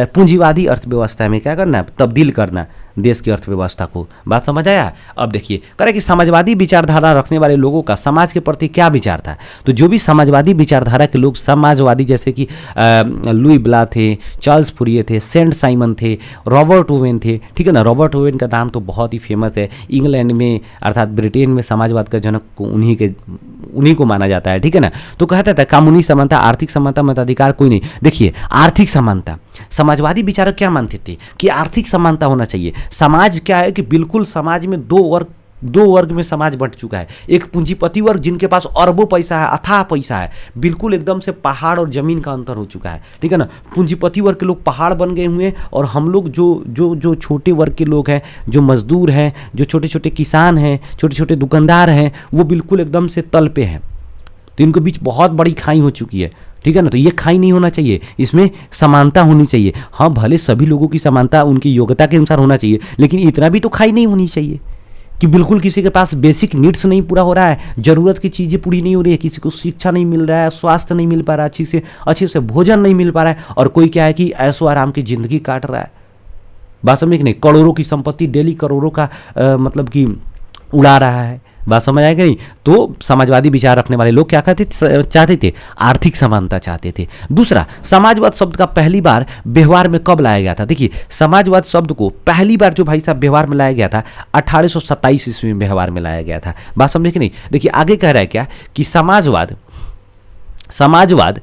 पूंजीवादी अर्थव्यवस्था में क्या करना है, तब्दील करना देश की अर्थव्यवस्था को। बात समझ आया? अब देखिए, करें कि समाजवादी विचारधारा रखने वाले लोगों का समाज के प्रति क्या विचार था। तो जो भी समाजवादी विचारधारा के लोग, समाजवादी जैसे कि लुई ब्ला थे, चार्ल्स फुरिये थे, सेंट साइमन थे, रॉबर्ट ओवेन थे, ठीक है ना। रॉबर्ट ओवेन का नाम तो बहुत ही फेमस है, इंग्लैंड में अर्थात ब्रिटेन में समाजवाद का जनक को उन्हीं को माना जाता है, ठीक है ना। तो कहता था कानूनी समानता, आर्थिक समानता, मताधिकार कोई नहीं। देखिए, आर्थिक समानता, समाजवादी विचारक क्या मानते थे कि आर्थिक समानता होना चाहिए। समाज क्या है कि बिल्कुल समाज में दो वर्ग में समाज बंट चुका है। एक पूंजीपति वर्ग जिनके पास अरबों पैसा है, अथाह पैसा है, बिल्कुल एकदम से पहाड़ और जमीन का अंतर हो चुका है, ठीक है ना। पूंजीपति वर्ग के लोग पहाड़ बन गए हुए हैं और हम लोग जो छोटे वर्ग के लोग हैं, जो मजदूर हैं, जो छोटे छोटे किसान हैं, छोटे छोटे दुकानदार हैं, वो बिल्कुल एकदम से तल पे हैं। तो इनके बीच बहुत बड़ी खाई हो चुकी है, ठीक है ना। तो ये खाई नहीं होना चाहिए, इसमें समानता होनी चाहिए। हाँ, भले सभी लोगों की समानता उनकी योग्यता के अनुसार होना चाहिए, लेकिन इतना भी तो खाई नहीं होनी चाहिए कि बिल्कुल किसी के पास बेसिक नीड्स नहीं पूरा हो रहा है, जरूरत की चीज़ें पूरी नहीं हो रही है, किसी को शिक्षा नहीं मिल रहा है, स्वास्थ्य नहीं मिल पा रहा है, अच्छे से भोजन नहीं मिल पा रहा है, और कोई क्या है कि ऐशो आराम की जिंदगी काट रहा है। बात समझ कि नहीं, करोड़ों की संपत्ति डेली करोड़ों का मतलब कि उड़ा रहा है। बात समझ आएगा नहीं। तो समाजवादी विचार रखने वाले लोग क्या चाहते थे? आर्थिक समानता चाहते थे। दूसरा, समाजवाद शब्द का पहली बार व्यवहार में कब लाया गया था? देखिए, समाजवाद शब्द को पहली बार जो भाई साहब व्यवहार में लाया गया था 1827 ईस्वी में व्यवहार में लाया गया था। बात समझे कि नहीं। देखिए आगे कह रहा है क्या कि समाजवाद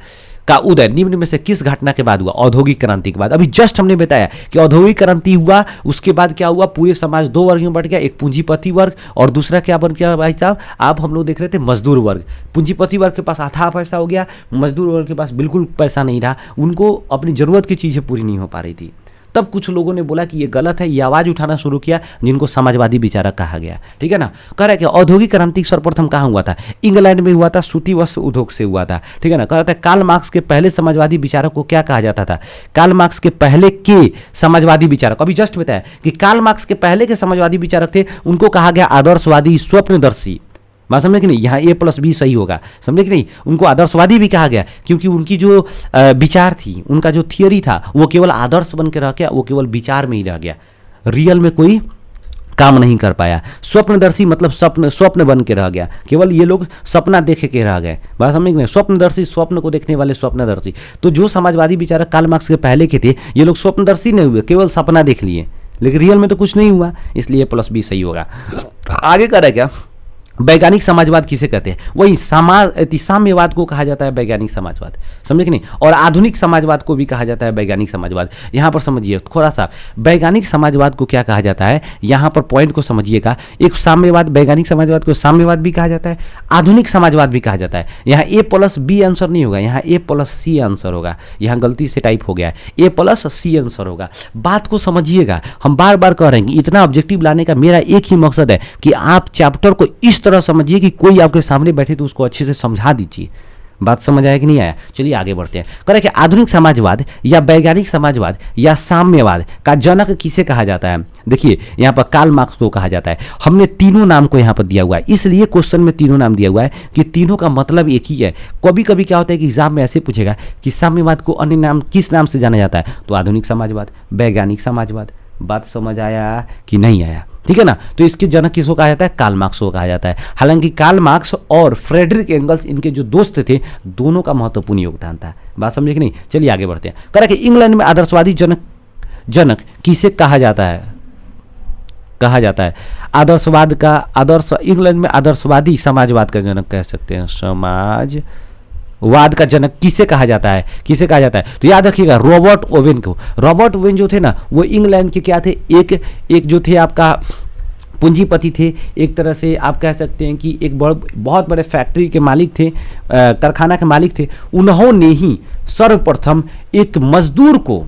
का उदय निम्न में से किस घटना के बाद हुआ? औद्योगिक क्रांति के बाद। अभी जस्ट हमने बताया कि औद्योगिक क्रांति हुआ, उसके बाद क्या हुआ, पूरे समाज दो वर्ग में बढ़ गया, एक पूंजीपति वर्ग और दूसरा क्या बन गया भाई साहब, आप हम लोग देख रहे थे मजदूर वर्ग। पूंजीपति वर्ग के पास अथाह पैसा हो गया, मजदूर वर्ग के पास बिल्कुल पैसा नहीं रहा, उनको अपनी जरूरत की चीज़ें पूरी नहीं हो पा रही थी। तब कुछ लोगों ने बोला कि ये गलत है, ये आवाज़ उठाना शुरू किया, जिनको समाजवादी विचारक कहा गया, ठीक है ना। कह रहा है कि औद्योगिक क्रांति सर्वप्रथम कहाँ हुआ था? इंग्लैंड में हुआ था, सूती वस्त्र उद्योग से हुआ था, ठीक है ना। कह रहा था कार्ल मार्क्स के पहले समाजवादी विचारक को क्या कहा जाता था? कार्ल मार्क्स के पहले के समाजवादी विचारक, अभी जस्ट बताया कि कार्ल मार्क्स के पहले के समाजवादी विचारक थे, उनको कहा गया आदर्शवादी, स्वप्नदर्शी। बात समझे कि नहीं, यहाँ A+B सही होगा, समझे कि नहीं। उनको आदर्शवादी भी कहा गया क्योंकि उनकी जो विचार थी, उनका जो थियोरी था, वो केवल आदर्श बन के रह गया, वो केवल विचार में ही रह गया, रियल में कोई काम नहीं कर पाया। स्वप्नदर्शी मतलब स्वप्न स्वप्न बन के रह गया, केवल ये लोग सपना देखे के रह गए। बात समझ गए, स्वप्नदर्शी, स्वप्न को देखने वाले स्वप्नदर्शी। तो जो समाजवादी विचारक कार्ल मार्क्स के पहले के थे, ये लोग स्वप्नदर्शी नहीं हुए, केवल सपना देख लिए, लेकिन रियल में तो कुछ नहीं हुआ, इसलिए प्लस बी सही होगा। आगे कर रहे क्या, वैज्ञानिक समाजवाद किसे कहते हैं? वही साम्यवाद को कहा जाता है वैज्ञानिक समाजवाद, समझे कि नहीं। और आधुनिक समाजवाद को भी कहा जाता है वैज्ञानिक समाजवाद। यहाँ पर समझिए थोड़ा सा, वैज्ञानिक समाजवाद को क्या कहा जाता है, यहाँ पर पॉइंट को समझिएगा। एक साम्यवाद, वैज्ञानिक समाजवाद को साम्यवाद भी कहा जाता है, आधुनिक समाजवाद भी कहा जाता है। यहाँ ए प्लस बी आंसर नहीं होगा, यहाँ ए प्लस सी आंसर होगा। यहाँ गलती से टाइप हो गया है, ए प्लस सी आंसर होगा। बात को समझिएगा, हम बार बार कह रहे हैं कि इतना ऑब्जेक्टिव लाने का मेरा एक ही मकसद है कि आप चैप्टर को इस तरह समझिए कि कोई आपके सामने बैठे तो उसको अच्छे से समझा दीजिए। बात समझ आया कि नहीं आया? चलिए आगे बढ़ते हैं। कह रहे कि आधुनिक समाजवाद या वैज्ञानिक समाजवाद या साम्यवाद का जनक किसे कहा जाता है? देखिए यहाँ पर कार्ल मार्क्स को कहा जाता है। हमने तीनों नाम को यहाँ पर दिया हुआ है, इसलिए क्वेश्चन में तीनों नाम दिया हुआ है कि तीनों का मतलब एक ही है। कभी कभी क्या होता है कि एग्जाम में ऐसे पूछेगा कि साम्यवाद को अन्य नाम किस नाम से जाना जाता है, तो आधुनिक समाजवाद, वैज्ञानिक समाजवाद। बात समझ आया कि नहीं आया? ठीक है ना। तो इसके जनक किसको कहा जाता है? कार्ल मार्क्स को कहा जाता है। हालांकि कार्ल मार्क्स और फ्रेडरिक एंगल्स इनके जो दोस्त थे, दोनों का महत्वपूर्ण योगदान था। बात समझे कि नहीं? चलिए आगे बढ़ते हैं। कह रहा कि इंग्लैंड में आदर्शवादी जनक किसे कहा जाता है? आदर्शवाद का इंग्लैंड में आदर्शवादी समाजवाद का जनक कह सकते हैं। समाजवाद का जनक किसे कहा जाता है? तो याद रखिएगा रॉबर्ट ओवेन को। रॉबर्ट ओवेन जो थे ना, वो इंग्लैंड के क्या थे, एक जो थे आपका पूंजीपति थे, एक तरह से आप कह सकते हैं कि एक बहुत बड़े फैक्ट्री के मालिक थे, कारखाना के मालिक थे। उन्होंने ही सर्वप्रथम एक मजदूर को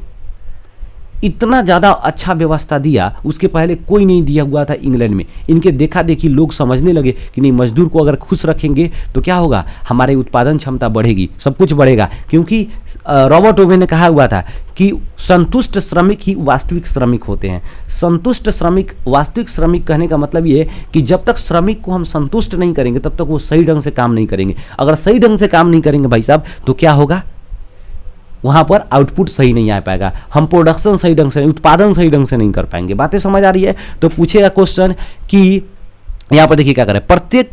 इतना ज़्यादा अच्छा व्यवस्था दिया, उसके पहले कोई नहीं दिया हुआ था इंग्लैंड में। इनके देखा देखी लोग समझने लगे कि नहीं, मजदूर को अगर खुश रखेंगे तो क्या होगा, हमारे उत्पादन क्षमता बढ़ेगी, सब कुछ बढ़ेगा। क्योंकि रॉबर्ट ओवेन ने कहा हुआ था कि संतुष्ट श्रमिक ही वास्तविक श्रमिक होते हैं। संतुष्ट श्रमिक, वास्तविक श्रमिक कहने का मतलब ये है कि जब तक श्रमिक को हम संतुष्ट नहीं करेंगे तब तक वो सही ढंग से काम नहीं करेंगे। अगर सही ढंग से काम नहीं करेंगे भाई साहब, तो क्या होगा, वहाँ पर आउटपुट सही नहीं आ पाएगा, हम प्रोडक्शन सही ढंग से, उत्पादन सही ढंग से नहीं कर पाएंगे। बातें समझ आ रही है? तो पूछेगा क्वेश्चन कि यहाँ पर देखिए क्या करें, प्रत्येक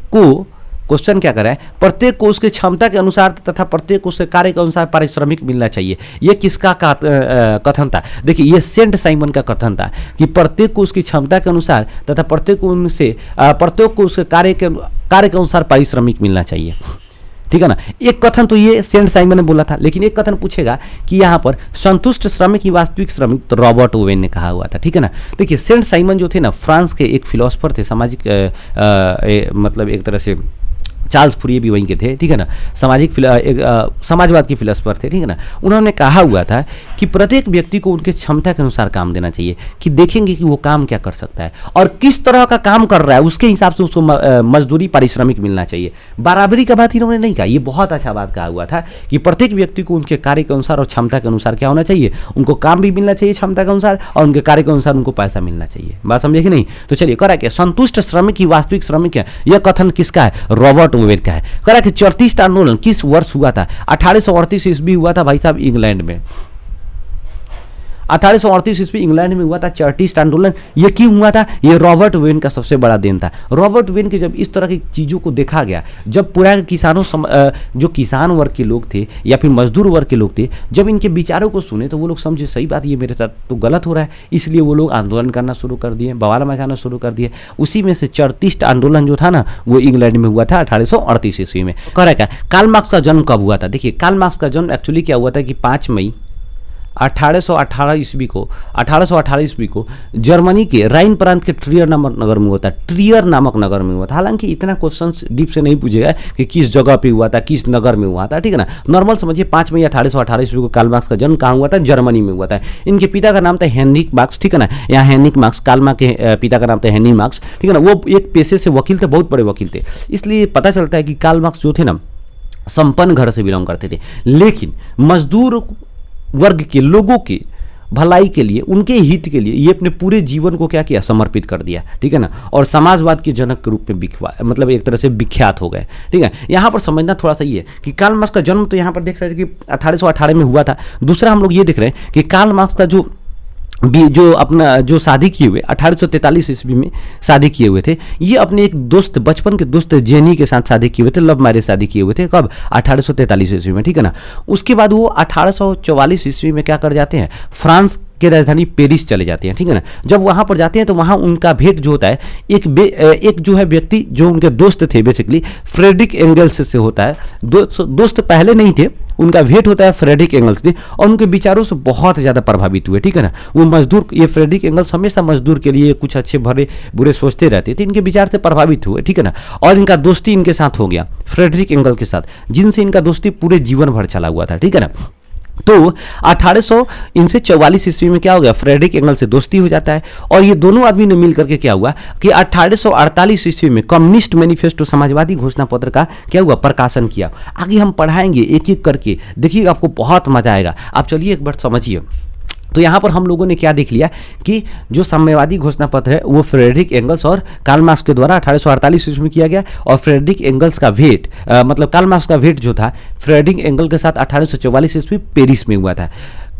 को उसके क्षमता के अनुसार तथा प्रत्येक को उसके कार्य के अनुसार पारिश्रमिक मिलना चाहिए। ये किसका कथन था? देखिए ये सेंट साइमन का कथन था कि प्रत्येक को उसकी क्षमता के अनुसार तथा प्रत्येक को उसके कार्य के अनुसार पारिश्रमिक मिलना चाहिए। ठीक है ना। एक कथन तो ये सेंट साइमन ने बोला था, लेकिन एक कथन पूछेगा कि यहाँ पर संतुष्ट श्रमिक ही वास्तविक श्रमिक, तो रॉबर्ट ओवेन ने कहा हुआ था। ठीक है ना। देखिए सेंट साइमन जो थे ना, फ्रांस के एक फिलोसफर थे, सामाजिक मतलब एक तरह से चार्ल्स फूरिये भी वहीं के थे। ठीक है ना। समाजवाद के फिलोसफर थे। ठीक है ना। उन्होंने कहा हुआ था कि प्रत्येक व्यक्ति को उनके क्षमता के अनुसार काम देना चाहिए, कि देखेंगे कि वो काम क्या कर सकता है और किस तरह का काम कर रहा है, उसके हिसाब से उसको मजदूरी पारिश्रमिक मिलना चाहिए। बराबरी का बात इन्होंने नहीं कहा, ये बहुत अच्छा बात कहा हुआ था कि प्रत्येक व्यक्ति को उनके कार्य के अनुसार और क्षमता के अनुसार क्या होना चाहिए, उनको काम भी मिलना चाहिए क्षमता के अनुसार, और उनके कार्य के अनुसार उनको पैसा मिलना चाहिए। बात समझे कि नहीं? तो चलिए, करा क्या, संतुष्ट श्रमिक ही वास्तविक श्रमिक है, यह कथन किसका है? रॉबर्ट ओवेन का है। करा कि चार्टिस्ट आंदोलन किस वर्ष हुआ था? 1838 ईस्वी हुआ था भाई साहब इंग्लैंड में। 1838 ईस्वी इंग्लैंड में हुआ था चार्टिस्ट आंदोलन। ये क्यों हुआ था? ये रॉबर्ट ओवेन का सबसे बड़ा देन था। रॉबर्ट ओवेन के जब इस तरह की चीज़ों को देखा गया, जब पूरा जो किसान वर्ग के लोग थे या फिर मजदूर वर्ग के लोग थे, जब इनके विचारों को सुने तो वो लोग समझे सही बात, ये मेरे साथ तो गलत हो रहा है। इसलिए वो लोग आंदोलन करना शुरू कर दिए, बवाल मचाना शुरू कर दिए। उसी में से चार्टिस्ट आंदोलन जो था ना, वो इंग्लैंड में हुआ था 1838 ईस्वी में। कह रहा है कार्ल मार्क्स का जन्म कब हुआ था? देखिए कार्ल मार्क्स का जन्म एक्चुअली क्या हुआ था कि 5 मई 1818 ईस्वी को जर्मनी के राइन प्रांत के ट्रियर नामक नगर में हुआ था। हालांकि इतना क्वेश्चन डीप से नहीं पूछेगा कि किस जगह पे हुआ था, किस नगर में हुआ था। ठीक है ना। नॉर्मल समझिए 5 मई 1818 ईस्वी को कार्ल मार्क्स का जन्म कहाँ हुआ था? जर्मनी में हुआ था। इनके पिता का नाम था हेनरिक मार्क्स। ठीक है ना। यहाँ हेनरिक मार्क्स, कार्ल मार्क्स के पिता का नाम था हेनरी मार्क्स। ठीक है ना। वो एक पेशे से वकील थे, बहुत बड़े वकील थे। इसलिए पता चलता है कि कार्ल मार्क्स जो थे ना, संपन्न घर से बिलोंग करते थे, लेकिन मजदूर वर्ग के लोगों की भलाई के लिए, उनके हित के लिए ये अपने पूरे जीवन को क्या किया? समर्पित कर दिया। ठीक है ना। और समाजवाद के जनक के रूप में मतलब एक तरह से विख्यात हो गए। ठीक है। यहाँ पर समझना थोड़ा सा ये है कि कार्ल मार्क्स का जन्म तो यहाँ पर देख रहे हैं कि 1818 में हुआ था। दूसरा हम लोग ये देख रहे हैं कि कार्ल मार्क्स का जो जो अपना जो शादी किए हुए 1843 ईस्वी में शादी किए हुए थे, ये अपने एक दोस्त, बचपन के दोस्त जेनी के साथ शादी किए हुए थे, लव मैरिज शादी किए हुए थे। कब? 1843 ईस्वी में, ठीक है ना। उसके बाद वो 1844 ईस्वी में क्या कर जाते हैं, फ्रांस के राजधानी पेरिस चले जाते हैं, ठीक है ना। जब वहाँ पर जाते हैं तो वहाँ उनका भेंट जो होता है एक जो है व्यक्ति जो उनके दोस्त थे, बेसिकली फ्रेडरिक एंगल्स से होता है। दोस्त पहले नहीं थे, उनका भेंट होता है फ्रेडरिक एंगल्स से, और उनके विचारों से बहुत ज़्यादा प्रभावित हुए, ठीक है ना। वो मजदूर, ये फ्रेडरिक एंगल्स हमेशा मजदूर के लिए कुछ अच्छे भरे बुरे सोचते रहते थे, इनके विचार से प्रभावित हुए, ठीक है ना। और इनका दोस्ती इनके साथ हो गया, फ्रेडरिक एंगल के साथ, जिनसे इनका दोस्ती पूरे जीवन भर चला हुआ था, ठीक है ना। तो 1844 ईस्वी में क्या हो गया, फ्रेडरिक एंगल से दोस्ती हो जाता है, और ये दोनों आदमी ने मिल करके क्या हुआ कि 1848 ईस्वी में कम्युनिस्ट मैनिफेस्टो, समाजवादी घोषणा पत्र का क्या हुआ, प्रकाशन किया। आगे हम पढ़ाएंगे एक एक करके, देखिएगा आपको बहुत मजा आएगा। आप चलिए एक बार समझिए। तो यहाँ पर हम लोगों ने क्या देख लिया कि जो साम्यवादी घोषणा पत्र है वो फ्रेडरिक एंगल्स और कार्ल मार्क्स के द्वारा 1848 ईस्वी में किया गया, और फ्रेडरिक एंगल्स का भेंट मतलब कार्ल मार्क्स का भेंट जो था फ्रेडरिक एंगल के साथ 1844 ईस्वी पेरिस में हुआ था।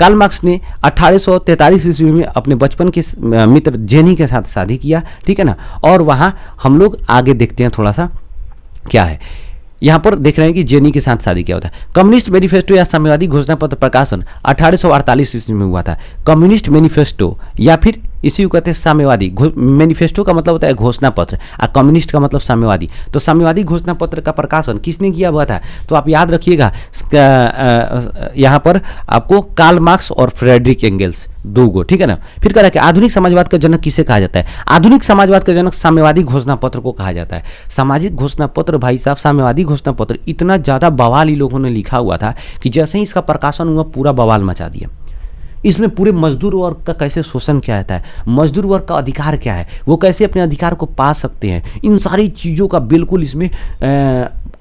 कार्ल मार्क्स ने 1843 ईस्वी में अपने बचपन के मित्र जेनी के साथ शादी किया, ठीक है ना। और वहाँ हम लोग आगे देखते हैं थोड़ा सा क्या है। यहाँ पर देख रहे हैं कि जेनी के साथ शादी किया होता है। कम्युनिस्ट मैनिफेस्टो या साम्यवादी घोषणा पत्र प्रकाशन 1848 ईस्वी में हुआ था। कम्युनिस्ट मैनिफेस्टो या फिर इसी को कहते हैं साम्यवादी। मैनिफेस्टो का मतलब होता है घोषणा पत्र, और कम्युनिस्ट का मतलब साम्यवादी। तो साम्यवादी घोषणा पत्र का प्रकाशन किसने किया हुआ था, तो आप याद रखिएगा यहाँ पर आपको कार्ल मार्क्स और फ्रेडरिक एंगल्स, दो गो, ठीक है ना। फिर कह रहा है कि आधुनिक समाजवाद का जनक किसे कहा जाता है, आधुनिक समाजवाद का जनक साम्यवादी घोषणा पत्र को कहा जाता है। सामाजिक घोषणा पत्र, भाई साहब, साम्यवादी घोषणा पत्र इतना ज़्यादा बवाल ही लोगों ने लिखा हुआ था कि जैसे ही इसका प्रकाशन हुआ पूरा बवाल मचा दिया। इसमें पूरे मजदूर वर्ग का कैसे शोषण किया जाता है, मजदूर वर्ग का अधिकार क्या है, वो कैसे अपने अधिकार को पा सकते हैं, इन सारी चीज़ों का बिल्कुल इसमें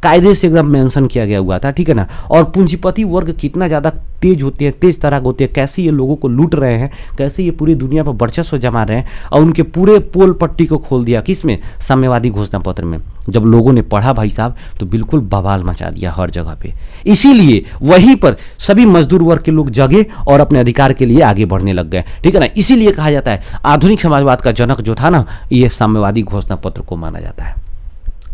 कायदे से एकदम मेंशन किया गया हुआ था, ठीक है ना। और पूंजीपति वर्ग कितना ज़्यादा तेज होते हैं, तेज तरह होते हैं, कैसे ये लोगों को लूट रहे हैं, कैसे ये पूरी दुनिया पर वर्चस्व जमा रहे हैं, और उनके पूरे पोल पट्टी को खोल दिया किसमें, साम्यवादी घोषणा पत्र में। जब लोगों ने पढ़ा भाई साहब तो बिल्कुल बवाल मचा दिया हर जगह पे। इसीलिए वहीं पर सभी मजदूर वर्ग के लोग जगे और अपने अधिकार के लिए आगे बढ़ने लग गए, ठीक है ना। इसीलिए कहा जाता है आधुनिक समाजवाद का जनक जो था ना, ये साम्यवादी घोषणा पत्र को माना जाता है।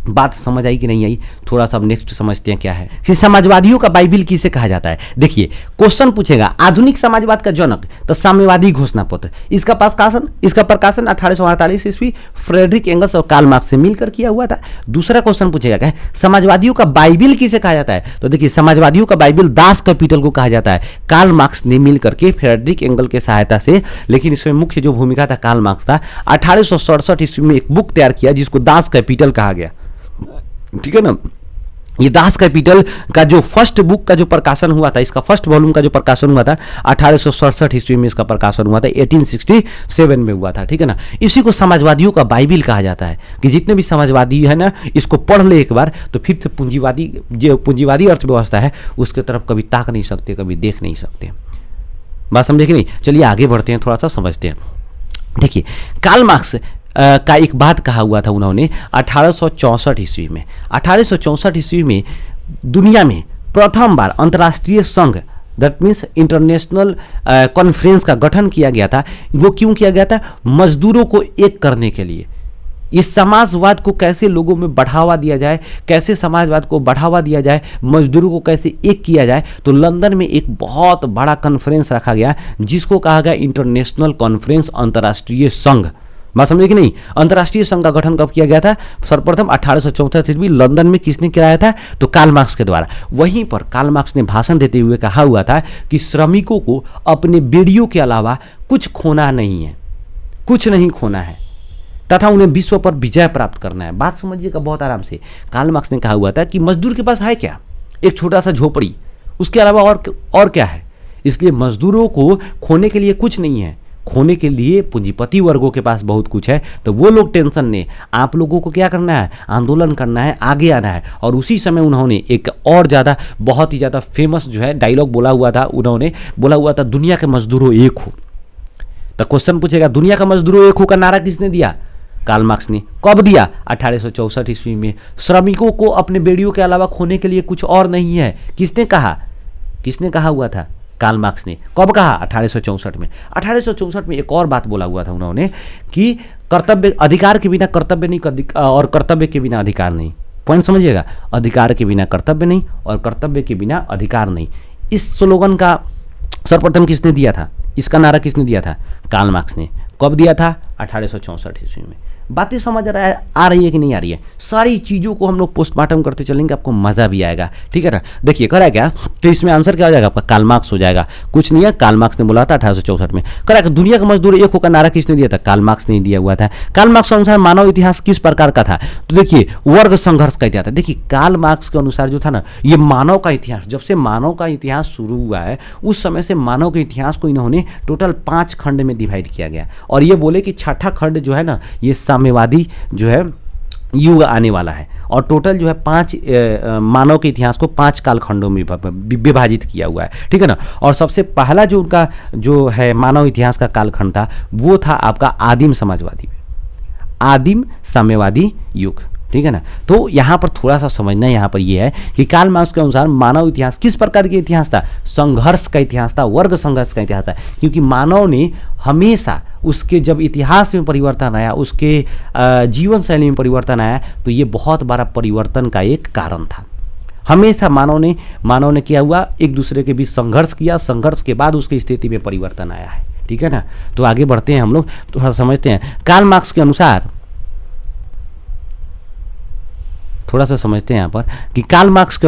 बात समझ आई कि नहीं आई, थोड़ा सा अब नेक्स्ट समझते हैं क्या है कि समाजवादियों का बाइबिल किसे कहा जाता है। देखिए क्वेश्चन पूछेगा आधुनिक समाजवाद का जनक, तो साम्यवादी घोषणा पत्र, इसका प्रकाशन 1848 ईस्वी फ्रेडरिक एंगल्स और कार्ल मार्क्स से मिलकर किया हुआ था। दूसरा क्वेश्चन पूछेगा क्या, समाजवादियों का बाइबिल किसे कहा जाता है, तो देखिए समाजवादियों का बाइबिल दास कैपिटल को कहा जाता है। कार्ल मार्क्स ने मिलकर के फ्रेडरिक एंगल के सहायता से, लेकिन इसमें मुख्य जो भूमिका था कार्ल मार्क्स था। 1867 ईस्वी में एक बुक तैयार किया जिसको दास कैपिटल कहा गया, ठीक है ना। ये दास कैपिटल का जो फर्स्ट बुक का जो प्रकाशन हुआ था, इसका फर्स्ट वॉल्यूम का जो प्रकाशन हुआ था 1867 ईस्वी में इसका प्रकाशन हुआ था, 1867 में हुआ था, ठीक है ना। इसी को समाजवादियों का बाइबिल कहा जाता है कि जितने भी समाजवादी है ना, इसको पढ़ ले एक बार तो फिर से पूंजीवादी अर्थव्यवस्था है उसके तरफ कभी ताक नहीं सकते, कभी देख नहीं सकते। बात समझे कि नहीं। चलिए आगे बढ़ते हैं, थोड़ा सा समझते हैं। देखिए कार्ल मार्क्स का एक बात कहा हुआ था उन्होंने 1864 ईस्वी में। 1864 ईस्वी में दुनिया में प्रथम बार अंतर्राष्ट्रीय संघ, दैट मीन्स इंटरनेशनल कॉन्फ्रेंस का गठन किया गया था। वो क्यों किया गया था, मजदूरों को एक करने के लिए। इस समाजवाद को कैसे लोगों में बढ़ावा दिया जाए, कैसे समाजवाद को बढ़ावा दिया जाए, मजदूरों को कैसे एक किया जाए, तो लंदन में एक बहुत बड़ा कॉन्फ्रेंस रखा गया जिसको कहा गया इंटरनेशनल कॉन्फ्रेंस, अंतर्राष्ट्रीय संघ। बात समझे कि नहीं। अंतर्राष्ट्रीय संघ का गठन कब किया गया था, सर्वप्रथम 1864 ईस्वी लंदन में किसने कराया था, तो कार्ल मार्क्स के द्वारा। वहीं पर कार्ल मार्क्स ने भाषण देते हुए कहा हुआ था कि श्रमिकों को अपने बेड़ियों के अलावा कुछ खोना नहीं है, कुछ नहीं खोना है, तथा उन्हें विश्व पर विजय प्राप्त करना है। बात समझिएगा बहुत आराम से। कार्ल मार्क्स ने कहा हुआ था कि मजदूर के पास है क्या, एक छोटा सा झोपड़ी, उसके अलावा और क्या है। इसलिए मजदूरों को खोने के लिए कुछ नहीं है, खोने के लिए पूंजीपति वर्गों के पास बहुत कुछ है। तो वो लोग टेंशन ने, आप लोगों को क्या करना है, आंदोलन करना है, आगे आना है। और उसी समय उन्होंने एक और ज़्यादा बहुत ही ज़्यादा फेमस जो है डायलॉग बोला हुआ था। उन्होंने बोला हुआ था दुनिया के मजदूरों एक हो। तो क्वेश्चन पूछेगा दुनिया का मजदूरों एक हो का नारा किसने दिया, कार्ल मार्क्स ने। कब दिया, 1864 ईस्वी में। श्रमिकों को अपने बेड़ियों के अलावा खोने के लिए कुछ और नहीं है, किसने कहा हुआ था, कार्ल मार्क्स ने। कब कहा? 1864 में। 1864 में एक और बात बोला हुआ था उन्होंने कि कर्तव्य, अधिकार के बिना कर्तव्य नहीं और कर्तव्य के बिना अधिकार नहीं। पॉइंट समझिएगा, अधिकार के बिना कर्तव्य नहीं और कर्तव्य के बिना अधिकार नहीं। इस स्लोगन का सर्वप्रथम किसने दिया था? इसका नारा किसने दिया था? कार्ल मार्क्स ने। कब दिया था? 1864 ईस्वी में। बातें समझ आ रही है कि नहीं आ रही है? सारी चीज़ों को हम लोग पोस्टमार्टम करते चलेंगे, आपको मज़ा भी आएगा, ठीक है ना। देखिए करा क्या, तो इसमें आंसर क्या हो जाएगा आपका? कार्ल मार्क्स हो जाएगा। कुछ नहीं है, कार्ल मार्क्स ने बोला था 1864 में। करा क्या, दुनिया का मजदूर एक होकर नारा किसने दिया था? कार्ल मार्क्स ने दिया हुआ था। कार्ल मार्क्स के अनुसार मानव इतिहास किस प्रकार का था? तो देखिए वर्ग संघर्ष का इतिहास था। देखिए कार्ल मार्क्स के अनुसार जो था ना, ये मानव का इतिहास, जब से मानव का इतिहास शुरू हुआ है उस समय से मानव के इतिहास को इन्होंने टोटल 5 खंड में डिवाइड किया गया और ये बोले कि छठा खंड जो है ना, ये साम्यवादी जो है युग आने वाला है और टोटल जो है 5 मानव के इतिहास को 5 कालखंडों में विभाजित किया हुआ है, ठीक है ना। और सबसे पहला जो उनका जो है मानव इतिहास का कालखंड था वो था आपका आदिम समाजवादी, आदिम साम्यवादी युग, ठीक है ना। तो यहाँ पर थोड़ा सा समझना यहाँ पर ये है कि कार्ल मार्क्स के अनुसार मानव इतिहास किस प्रकार का इतिहास था? संघर्ष का इतिहास था, वर्ग संघर्ष का इतिहास था, क्योंकि मानव ने हमेशा उसके जब इतिहास में परिवर्तन आया, उसके जीवन शैली में परिवर्तन आया, तो ये बहुत बड़ा परिवर्तन का एक कारण था। हमेशा मानव ने क्या हुआ? एक दूसरे के बीच संघर्ष किया, संघर्ष के बाद उसकी स्थिति में परिवर्तन आया है, ठीक है ना। तो आगे बढ़ते हैं हम लोग, थोड़ा समझते हैं। कार्ल मार्क्स के अनुसार थोड़ा सा समझते हैं यहाँ पर कि कार्ल मार्क्स के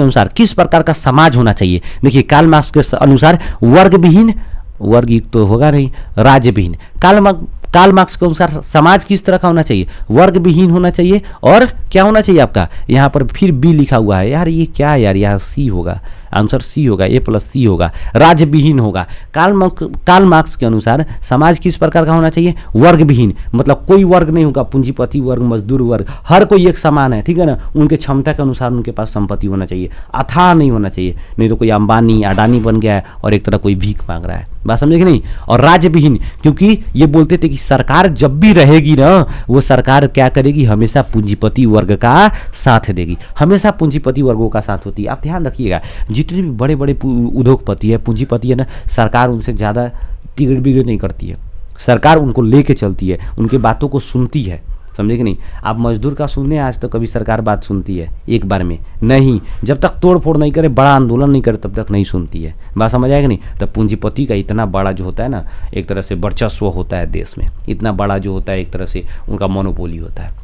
अनुसार किस प्रकार का समाज होना चाहिए। देखिए कार्ल मार्क्स के अनुसार वर्ग विहीन, वर्ग तो होगा नहीं, राज्य विहीन। कार्ल मार्क्स के अनुसार समाज किस तरह का होना चाहिए? वर्ग विहीन होना चाहिए और क्या होना चाहिए आपका? यहाँ पर फिर बी लिखा हुआ है यार, ये क्या है यार, यहाँ सी होगा, आंसर सी होगा, A+C होगा, राज्य विहीन होगा। कार्ल मार्क्स के अनुसार समाज किस प्रकार का होना चाहिए? वर्ग विहीन, मतलब कोई वर्ग नहीं होगा, पूंजीपति वर्ग, मजदूर वर्ग, हर कोई एक समान है, ठीक है ना। उनके क्षमता के अनुसार उनके पास संपत्ति होना चाहिए, अथाह नहीं होना चाहिए, नहीं तो कोई अंबानी अडानी बन गया है और एक तरह कोई भीख मांग रहा है, बात समझे कि नहीं। और राज्य विहीन, क्योंकि ये बोलते थे कि सरकार जब भी रहेगी ना, वो सरकार क्या करेगी? हमेशा पूंजीपति वर्ग का साथ देगी, हमेशा पूंजीपति वर्गों का साथ होती है। आप ध्यान रखिएगा, जितने भी बड़े बड़े उद्योगपति है, पूंजीपति है ना, सरकार उनसे ज़्यादा टिगड़ बिगड़ नहीं करती है, सरकार उनको लेके चलती है, उनके बातों को सुनती है, समझे कि नहीं। आप मजदूर का सुनने आज तो कभी सरकार बात सुनती है एक बार में? नहीं, जब तक तोड़ फोड़ नहीं करे, बड़ा आंदोलन नहीं करे, तब तक नहीं सुनती है, बात समझ आएगा नहीं। तब पूंजीपति का इतना बड़ा जो होता है ना, एक तरह से वर्चस्व होता है देश में, इतना बड़ा जो होता है, एक तरह से उनका मोनोपोली होता है।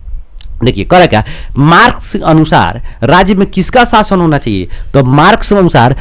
देखिए करा क्या, मार्क्स अनुसार राज्य में किसका शासन होना चाहिए? तो मार्क्स अनुसार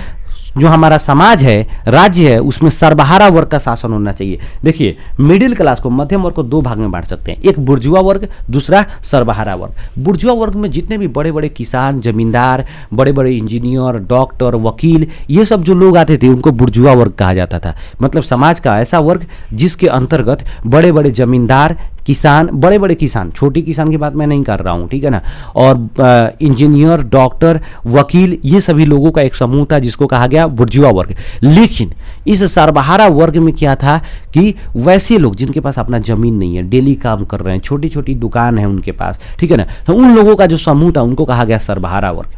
जो हमारा समाज है, राज्य है, उसमें सर्वहारा वर्ग का शासन होना चाहिए। देखिए मिडिल क्लास को, मध्यम वर्ग को 2 भाग में बांट सकते हैं, एक बुर्जुआ वर्ग, दूसरा सर्वहारा वर्ग। बुर्जुआ वर्ग में जितने भी बड़े बड़े किसान, जमींदार, बड़े बड़े इंजीनियर, डॉक्टर, वकील, ये सब जो लोग आते थे उनको बुर्जुआ वर्ग कहा जाता था। मतलब समाज का ऐसा वर्ग जिसके अंतर्गत बड़े बड़े जमींदार, किसान, बड़े बड़े किसान, छोटी किसान की बात मैं नहीं कर रहा हूँ, ठीक है ना, और इंजीनियर, डॉक्टर, वकील, ये सभी लोगों का एक समूह था जिसको कहा गया बुर्जुआ वर्ग। लेकिन इस सर्वहारा वर्ग में क्या था कि वैसे लोग जिनके पास अपना जमीन नहीं है, डेली काम कर रहे हैं, छोटी छोटी दुकान है उनके पास, ठीक है ना, तो उन लोगों का जो समूह था उनको कहा गया सर्वहारा वर्ग।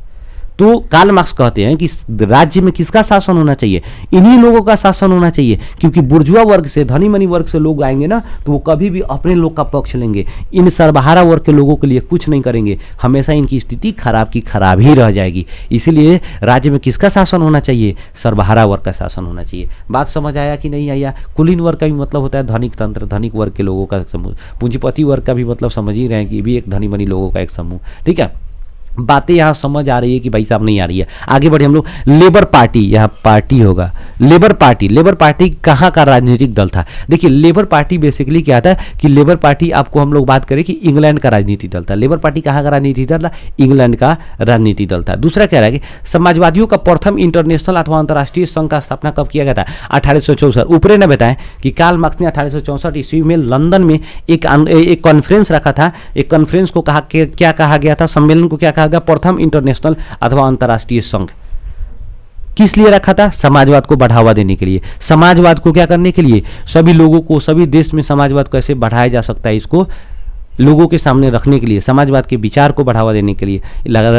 तो कार्ल मार्क्स कहते हैं कि राज्य में किसका शासन होना चाहिए? इन्हीं लोगों का शासन होना चाहिए, क्योंकि बुर्जुआ वर्ग से, धनी मनी वर्ग से लोग आएंगे ना, तो वो कभी भी अपने लोग का पक्ष लेंगे, इन सर्वहारा वर्ग के लोगों के लिए कुछ नहीं करेंगे, हमेशा इनकी स्थिति खराब की खराब ही रह जाएगी। इसीलिए राज्य में किसका शासन होना चाहिए? सर्वहारा वर्ग का शासन होना चाहिए। बात समझ आया कि नहीं आया? कुलीन वर्ग का भी मतलब होता है धनिक तंत्र, धनिक वर्ग के लोगों का समूह। पूंजीपति वर्ग का भी मतलब समझ ही रहे हैं कि भी एक धनी मनी लोगों का एक समूह, ठीक है। बातें यहाँ समझ आ रही है कि भाई साहब नहीं आ रही है? आगे बढ़े हम लोग। लेबर पार्टी, यहाँ पार्टी होगा, लेबर पार्टी कहाँ का राजनीतिक दल था? देखिए लेबर पार्टी बेसिकली क्या था कि लेबर पार्टी, आपको हम लोग बात करें कि इंग्लैंड का राजनीतिक दल था। लेबर पार्टी कहाँ का राजनीतिक दल था? इंग्लैंड का राजनीतिक दल था। दूसरा क्या रहा कि समाजवादियों का प्रथम इंटरनेशनल अथवा अंतर्राष्ट्रीय संघ का स्थापना कब किया गया था? 1864। ऊपरे ने बताएं कि कार्ल मार्क्स ने 1864 ईस्वी में लंदन में एक कॉन्फ्रेंस रखा था। एक कॉन्फ्रेंस को क्या कहा गया था? सम्मेलन को क्या कहा गया? प्रथम इंटरनेशनल अथवा अंतर्राष्ट्रीय संघ। किस लिए रखा था? समाजवाद को बढ़ावा देने के लिए। समाजवाद को क्या करने के लिए? सभी लोगों को, सभी देश में समाजवाद कैसे बढ़ाया जा सकता है, लोगों के सामने रखने के लिए, समाजवाद के विचार को बढ़ावा देने के लिए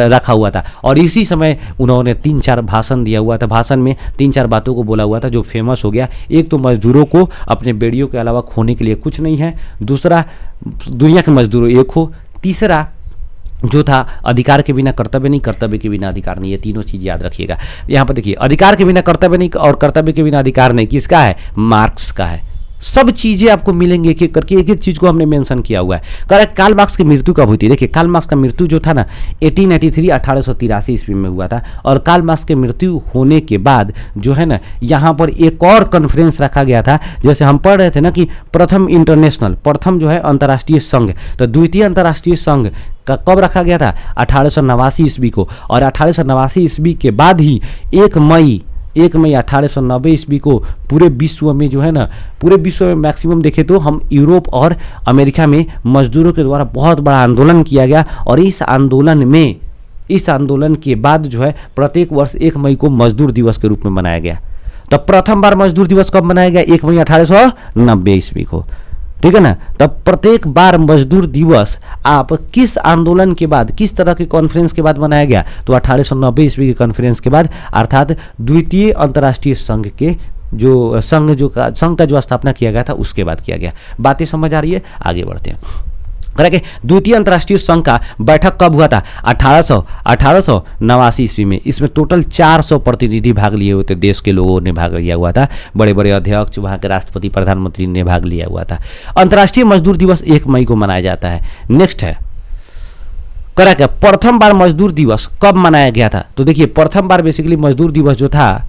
रखा हुआ था। और इसी समय उन्होंने 3-4 भाषण दिया हुआ था। भाषण में 3-4 बातों को बोला हुआ था जो फेमस हो गया। एक तो मजदूरों को अपने बेड़ियों के अलावा खोने के लिए कुछ नहीं है, दूसरा दुनिया के मजदूर एक हो, तीसरा जो था अधिकार के बिना कर्तव्य नहीं, कर्तव्य के बिना अधिकार नहीं। ये तीनों चीज़ याद रखिएगा। यहाँ पर देखिए, अधिकार के बिना कर्तव्य नहीं और कर्तव्य के बिना अधिकार नहीं, किसका है? मार्क्स का है। सब चीज़ें आपको मिलेंगे एक एक करके, एक एक चीज़ को हमने मेंशन किया हुआ है। करेक्ट। कार्ल मार्क्स की मृत्यु कब हुई थी? देखिए, कार्ल मार्क्स का मृत्यु जो था ना 1883 ईस्वी में हुआ था। और कार्ल मार्क्स की मृत्यु होने के बाद जो है ना, यहाँ पर एक और कॉन्फ्रेंस रखा गया था। जैसे हम पढ़ रहे थे ना कि प्रथम इंटरनेशनल, प्रथम जो है अंतर्राष्ट्रीय संघ, तो द्वितीय अंतर्राष्ट्रीय संघ का कब रखा गया था? 1889 ईस्वी को। और 1889 ईस्वी के बाद ही 1 मई 1890 ईस्वी को पूरे विश्व में जो है ना, पूरे विश्व में मैक्सिमम देखें तो हम यूरोप और अमेरिका में मजदूरों के द्वारा बहुत बड़ा आंदोलन किया गया। और इस आंदोलन के बाद जो है प्रत्येक वर्ष 1 मई को मजदूर दिवस के रूप में मनाया गया। तो प्रथम बार मजदूर दिवस कब मनाया गया? 1 मई 1890 ईस्वी को, ठीक है ना। तब प्रत्येक बार मजदूर दिवस आप किस आंदोलन के बाद, किस तरह के कॉन्फ्रेंस के बाद मनाया गया? तो 1890 ईस्वी के कॉन्फ्रेंस के बाद, अर्थात द्वितीय अंतर्राष्ट्रीय संघ के जो संघ का जो स्थापना किया गया था उसके बाद किया गया। बातें समझ आ रही है? आगे बढ़ते हैं। करेक्ट। द्वितीय अंतर्राष्ट्रीय संघ का बैठक कब हुआ था? 1889 ईस्वी में। इसमें टोटल 400 प्रतिनिधि भाग लिए हुए थे, देश के लोगों ने भाग लिया हुआ था, बड़े बड़े अध्यक्ष, वहाँ के राष्ट्रपति, प्रधानमंत्री ने भाग लिया हुआ था। अंतर्राष्ट्रीय मजदूर दिवस 1 मई को मनाया जाता है। नेक्स्ट है, करेक्ट है, प्रथम बार मजदूर दिवस कब मनाया गया था? तो देखिए, प्रथम बार बेसिकली मजदूर दिवस जो था,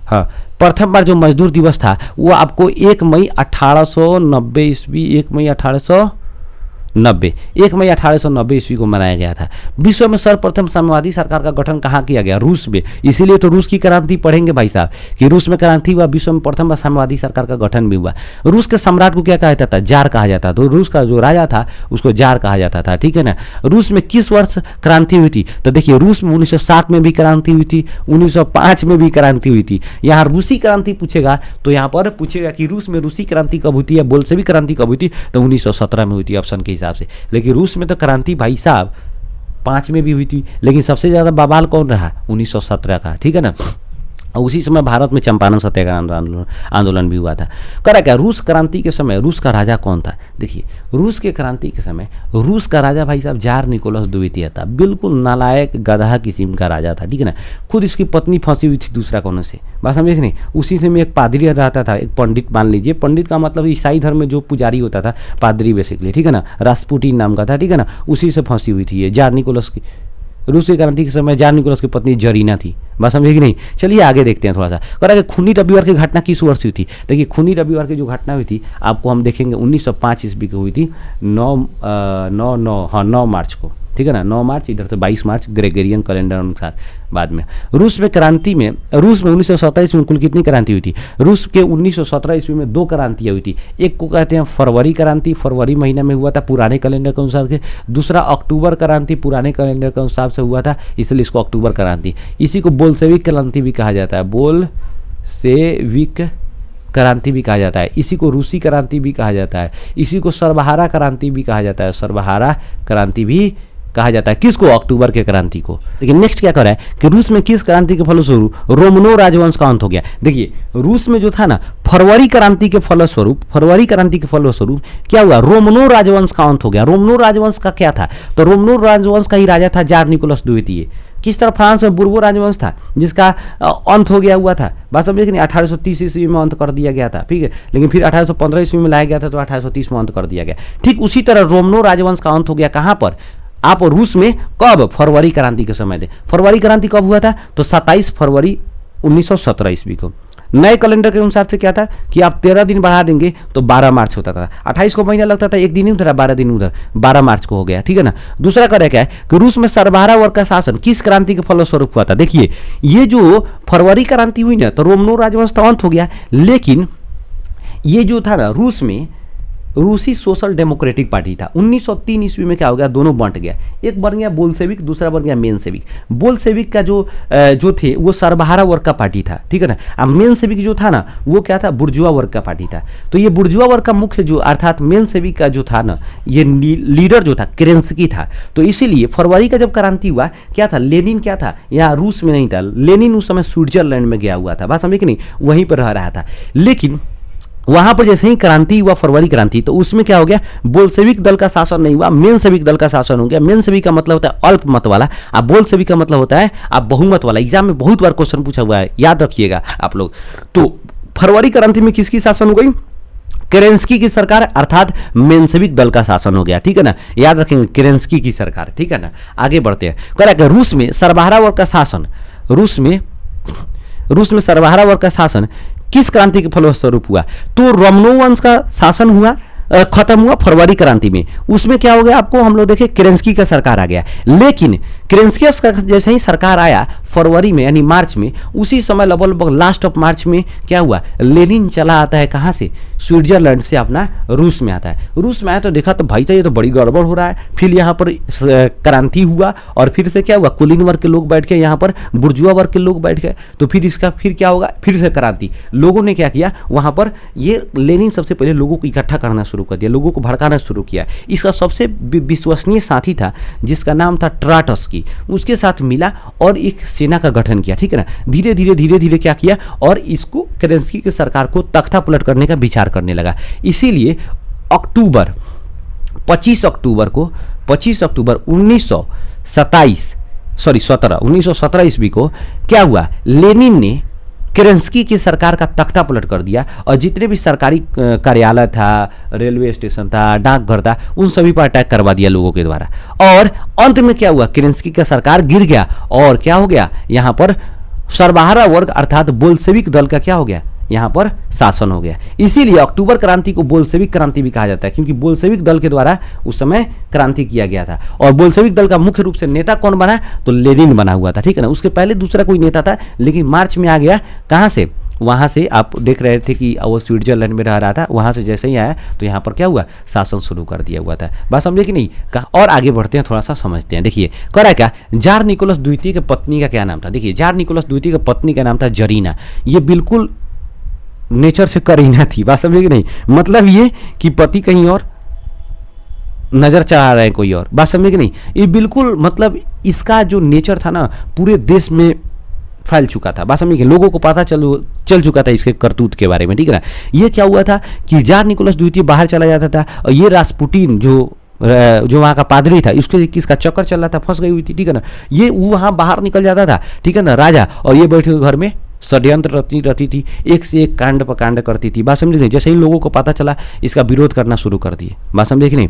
हाँ, प्रथम बार जो मजदूर दिवस था वो आपको 1 मई 1890 ईस्वी, 1 मई 1890 ईस्वी को मनाया गया था। विश्व में सर्वप्रथम साम्यवादी सरकार का गठन कहाँ किया गया? रूस में। इसीलिए तो रूस की क्रांति पढ़ेंगे भाई साहब कि रूस में क्रांति हुआ, विश्व में प्रथम बार साम्यवादी सरकार का गठन भी हुआ। रूस के सम्राट को क्या कहा जाता था? जार कहा जाता। तो रूस का जो राजा था उसको जार कहा जाता था, ठीक है ना। रूस में किस वर्ष क्रांति हुई थी? तो देखिए, रूस में 1907 में भी क्रांति हुई थी, 1905 में भी क्रांति हुई थी। यहाँ रूसी क्रांति पूछेगा तो यहाँ पर पूछेगा कि रूस में रूसी क्रांति कब हुई थी या बोल्शेविक क्रांति कब हुई थी? तो 1917 में हुई थी, ऑप्शन के हिसाब से। लेकिन रूस में तो क्रांति भाई साहब 5 में भी हुई थी, लेकिन सबसे ज़्यादा बवाल कौन रहा? 1917 का, ठीक है ना। उसी समय भारत में चंपारण सत्याग्रह आंदोलन भी हुआ था। करेक्ट है। रूस क्रांति के समय रूस का राजा कौन था? देखिए, रूस के क्रांति के समय रूस का राजा भाई साहब जार निकोलस द्वितीय था। बिल्कुल नालायक गधा किस्म का राजा था, ठीक है ना। खुद इसकी पत्नी फंसी हुई थी दूसरा कोने से, बात समझे कि नहीं। उसी से में एक पादरी रहता था, एक पंडित मान लीजिए। पंडित का मतलब ईसाई धर्म में जो पुजारी होता था, पादरी बेसिकली, ठीक है ना। रास्पुटिन नाम का था, ठीक है ना। उसी से फंसी हुई थी ये जार निकोलस की। रूस की क्रांति के समय जार निकोलस की पत्नी जरीना थी, बात समझे कि नहीं। चलिए आगे देखते हैं थोड़ा सा। करा कि खूनी रविवार की घटना किस वर्ष हुई थी? देखिए, खूनी रविवार की जो घटना हुई थी आपको हम देखेंगे 1905 ईस्वी की हुई थी, 9 मार्च को, ठीक है ना। 9 मार्च, इधर से 22 मार्च ग्रेगोरियन कैलेंडर अनुसार। बाद में रूस में 1917 ईस्वी में कुल कितनी क्रांति हुई थी? रूस के 1917 ईस्वी में 2 क्रांतियाँ हुई थी। एक को कहते हैं फरवरी क्रांति, फरवरी महीना में हुआ था पुराने कैलेंडर के अनुसार से। दूसरा अक्टूबर क्रांति, पुराने कैलेंडर के अनुसार से हुआ था, इसलिए इसको अक्टूबर क्रांति। इसी को बोल्शेविक क्रांति भी कहा जाता है, बोल्शेविक क्रांति भी कहा जाता है। इसी को रूसी क्रांति भी कहा जाता है। इसी को सर्वहारा क्रांति भी कहा जाता है, सर्वहारा क्रांति भी कहा जाता है। किसको? अक्टूबर के क्रांति को। लेकिन नेक्स्ट क्या कर रहा है कि रूस में किस क्रांति के फलस्वरूप रोमनो राजवंश का अंत हो गया? देखिए, रूस में जो था ना फरवरी क्रांति के फलस्वरूप क्या हुआ? रोमनो राजवंश का अंत हो गया। रोमनो राजवंश का क्या था? तो रोमनो राजवंश का ही राजा था जार निकोलस द्वितीय। किस तरह? फ्रांस में बुर्बो राजवंश था जिसका अंत हो गया हुआ था, बात समझे कि नहीं। 1830 ईस्वी में अंत कर दिया गया था, ठीक है। लेकिन फिर 1815 ईस्वी में लाया गया था, तो 1830 में अंत कर दिया गया। ठीक उसी तरह रोमनो राजवंश का अंत हो गया। कहाँ पर? आप रूस में। कब? फरवरी क्रांति के समय दे। फरवरी क्रांति कब हुआ था? तो 27 फरवरी 1917 ईस्वी को। नए कैलेंडर के अनुसार से क्या था कि आप 13 दिन बढ़ा देंगे तो 12 मार्च होता था। 28 को महीना लगता था, एक दिन ही उधर, 12 दिन उधर, 12 मार्च को हो गया, ठीक है ना। दूसरा क्या है कि रूस में सर्वहारा वर्ग का शासन किस क्रांति के फलस्वरूप हुआ था? देखिए, ये जो फरवरी क्रांति हुई ना, तो रोमनो राजवंश तो अंत हो गया। लेकिन ये जो था ना रूस में रूसी सोशल डेमोक्रेटिक पार्टी था। 1903 ईस्वी में क्या हो गया, दोनों बंट गया, एक बन गया बोल्शेविक, दूसरा बन गया मेनशेविक। बोल्शेविक का जो थे वो सर्वहारा वर्ग का पार्टी था, ठीक है ना। अब मेनशेविक जो था ना वो क्या था, बुर्जुआ वर्ग का पार्टी था। तो ये बुर्जुआ वर्ग का मुख्य जो अर्थात मेनशेविक का जो था ना, ये लीडर जो था केरेंस्की था। तो इसीलिए फरवरी का जब क्रांति हुआ क्या था, लेनिन क्या था, यहाँ रूस में नहीं था, लेनिन उस समय स्विट्जरलैंड में गया हुआ था, बात समझे कि नहीं, वहीं पर रह रहा था। लेकिन वहां पर जैसे ही क्रांति हुआ, फरवरी क्रांति, तो उसमें क्या हो गया, बोल्शेविक दल का शासन नहीं हुआ, मेनशेविक दल का शासन हो गया। मेनशेविक का मतलब होता है अल्प मत वाला, अब बोल्शेविक का मतलब होता है अब बहुमत वाला। एग्जाम में बहुत बार क्वेश्चन पूछा हुआ है, याद रखिएगा आप लोग। तो फरवरी क्रांति में किसकी शासन हो गई, केरेंस्की की सरकार, अर्थात मेनशेविक दल का शासन हो गया, ठीक है ना, याद रखेंगे केरेंस्की की सरकार, ठीक है ना। आगे बढ़ते हैं, कह रूस में सर्वहारा वर्ग का शासन, रूस में सर्वहारा वर्ग का शासन किस क्रांति के फलस्वरूप हुआ, तो रोमनोव वंश का शासन हुआ, खत्म हुआ फरवरी क्रांति में। उसमें क्या हो गया आपको, हम लोग देखें केरेंस्की का सरकार आ गया। लेकिन केरेंस्की का जैसे ही सरकार आया फरवरी में यानी मार्च में, उसी समय लगभग लास्ट ऑफ मार्च में क्या हुआ, लेनिन चला आता है कहाँ से, स्विट्जरलैंड से अपना रूस में आता है। रूस में आया तो देखा तो भाई चाहिए तो बड़ी गड़बड़ हो रहा है। फिर यहाँ पर क्रांति हुआ और फिर से क्या हुआ, कुलीन वर्ग के लोग बैठ गए, यहाँ पर बुर्जुआ वर्ग के लोग बैठ गए। तो फिर इसका फिर क्या होगा, फिर से क्रांति। लोगों ने क्या किया वहाँ पर, ये लेनिन सबसे पहले लोगों को इकट्ठा करना शुरू कर दिया, लोगों को भड़काना शुरू किया। इसका सबसे विश्वसनीय साथी था जिसका नाम था ट्राटस्की, उसके साथ मिला और एक सेना का गठन किया, ठीक है ना। धीरे धीरे क्या किया और इसको केरेंस्की की सरकार को तख्ता पलट करने का विचार करने लगा। इसीलिए 25 अक्टूबर 1917 ईस्वी को क्या हुआ, लेनिन ने केरेंस्की की सरकार का तख्ता पलट कर दिया और जितने भी सरकारी कार्यालय था, रेलवे स्टेशन था, डाकघर था, उन सभी पर अटैक करवा दिया लोगों के द्वारा। और अंत में क्या हुआ, केरेंस्की का सरकार गिर गया और क्या हो गया, यहाँ पर सर्वहारा वर्ग अर्थात बोल्शेविक दल का क्या हो गया, यहाँ पर शासन हो गया। इसीलिए अक्टूबर क्रांति को बोल्शेविक क्रांति भी कहा जाता है, क्योंकि बोल्शेविक दल के द्वारा उस समय क्रांति किया गया था। और बोल्शेविक दल का मुख्य रूप से नेता कौन बना, तो लेनिन बना हुआ था, ठीक है ना। उसके पहले दूसरा कोई नेता था, लेकिन मार्च में आ गया, कहाँ से, वहाँ से आप देख रहे थे कि वो स्विट्जरलैंड में रह रहा था, वहाँ से जैसे ही आया तो यहाँ पर क्या हुआ, शासन शुरू कर दिया हुआ था। बात समझे कि नहीं। और आगे बढ़ते हैं, थोड़ा सा समझते हैं। देखिए कह रहा क्या, जार निकोलस द्वितीय की पत्नी का क्या नाम था। देखिए जार निकोलस द्वितीय की पत्नी का नाम था जरीना। ये बिल्कुल नेचर से करीना थी, बात समझे कि नहीं। मतलब ये कि पति कहीं और नजर चढ़ा रहे हैं कोई और, बात समझे कि नहीं। ये बिल्कुल मतलब इसका जो नेचर था ना पूरे देश में फैल चुका था, बात समझे कि लोगों को पता चल चुका था इसके करतूत के बारे में, ठीक है ना। ये क्या हुआ था कि जार निकोलस द्वितीय बाहर चला जाता था और ये रास्पुटिन जो वहाँ का पादरी था, इसके किसका चक्कर चल रहा था, फंस गई हुई थी, ठीक है ना। ये वहाँ बाहर निकल जाता था, ठीक है ना, राजा, और ये बैठे घर में षड्यंत्र रहती थी, एक से एक कांड पर कांड करती थी, बात समझे नहीं। जैसे ही लोगों को पता चला इसका विरोध करना शुरू कर दिए, बात समझे कि नहीं।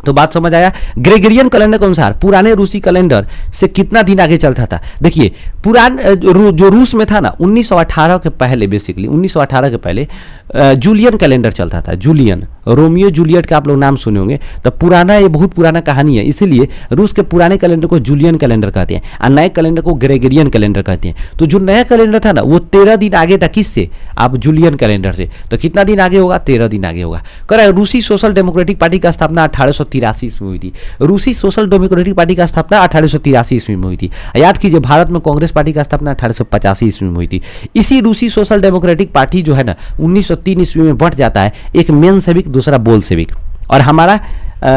तो बात समझ आया। ग्रेगरियन कैलेंडर के अनुसार पुराने रूसी कैलेंडर से कितना दिन आगे चलता था। देखिए जो रूस में था ना 1918 के पहले, बेसिकली 1918 के पहले जूलियन कैलेंडर चलता था। जूलियन, रोमियो जूलियट का आप लोग नाम सुने होंगे। तो पुराना, ये बहुत पुराना कहानी है, इसीलिए रूस के पुराने कैलेंडर को जूलियन कैलेंडर कहते हैं और नए कैलेंडर को ग्रेगरियन कैलेंडर कहते हैं। तो जो नया कैलेंडर था ना वो 13 दिन आगे था, किससे, आप जूलियन कैलेंडर से। तो कितना दिन आगे होगा, 13 दिन आगे होगा। कह रहा है रूसी सोशल डेमोक्रेटिक पार्टी का स्थापना 1883 ईस्वी में हुई थी। रूसी सोशल डेमोक्रेटिक पार्टी का स्थापना 1883 ईस्वी में हुई थी। याद कीजिए भारत में कांग्रेस पार्टी का स्थापना 1885 ईस्वी में हुई थी। इसी रूसी सोशल डेमोक्रेटिक पार्टी जो है ना 1903 ईस्वी में बढ़ जाता है, एक मेनशेविक दूसरा बोल्शेविक, और हमारा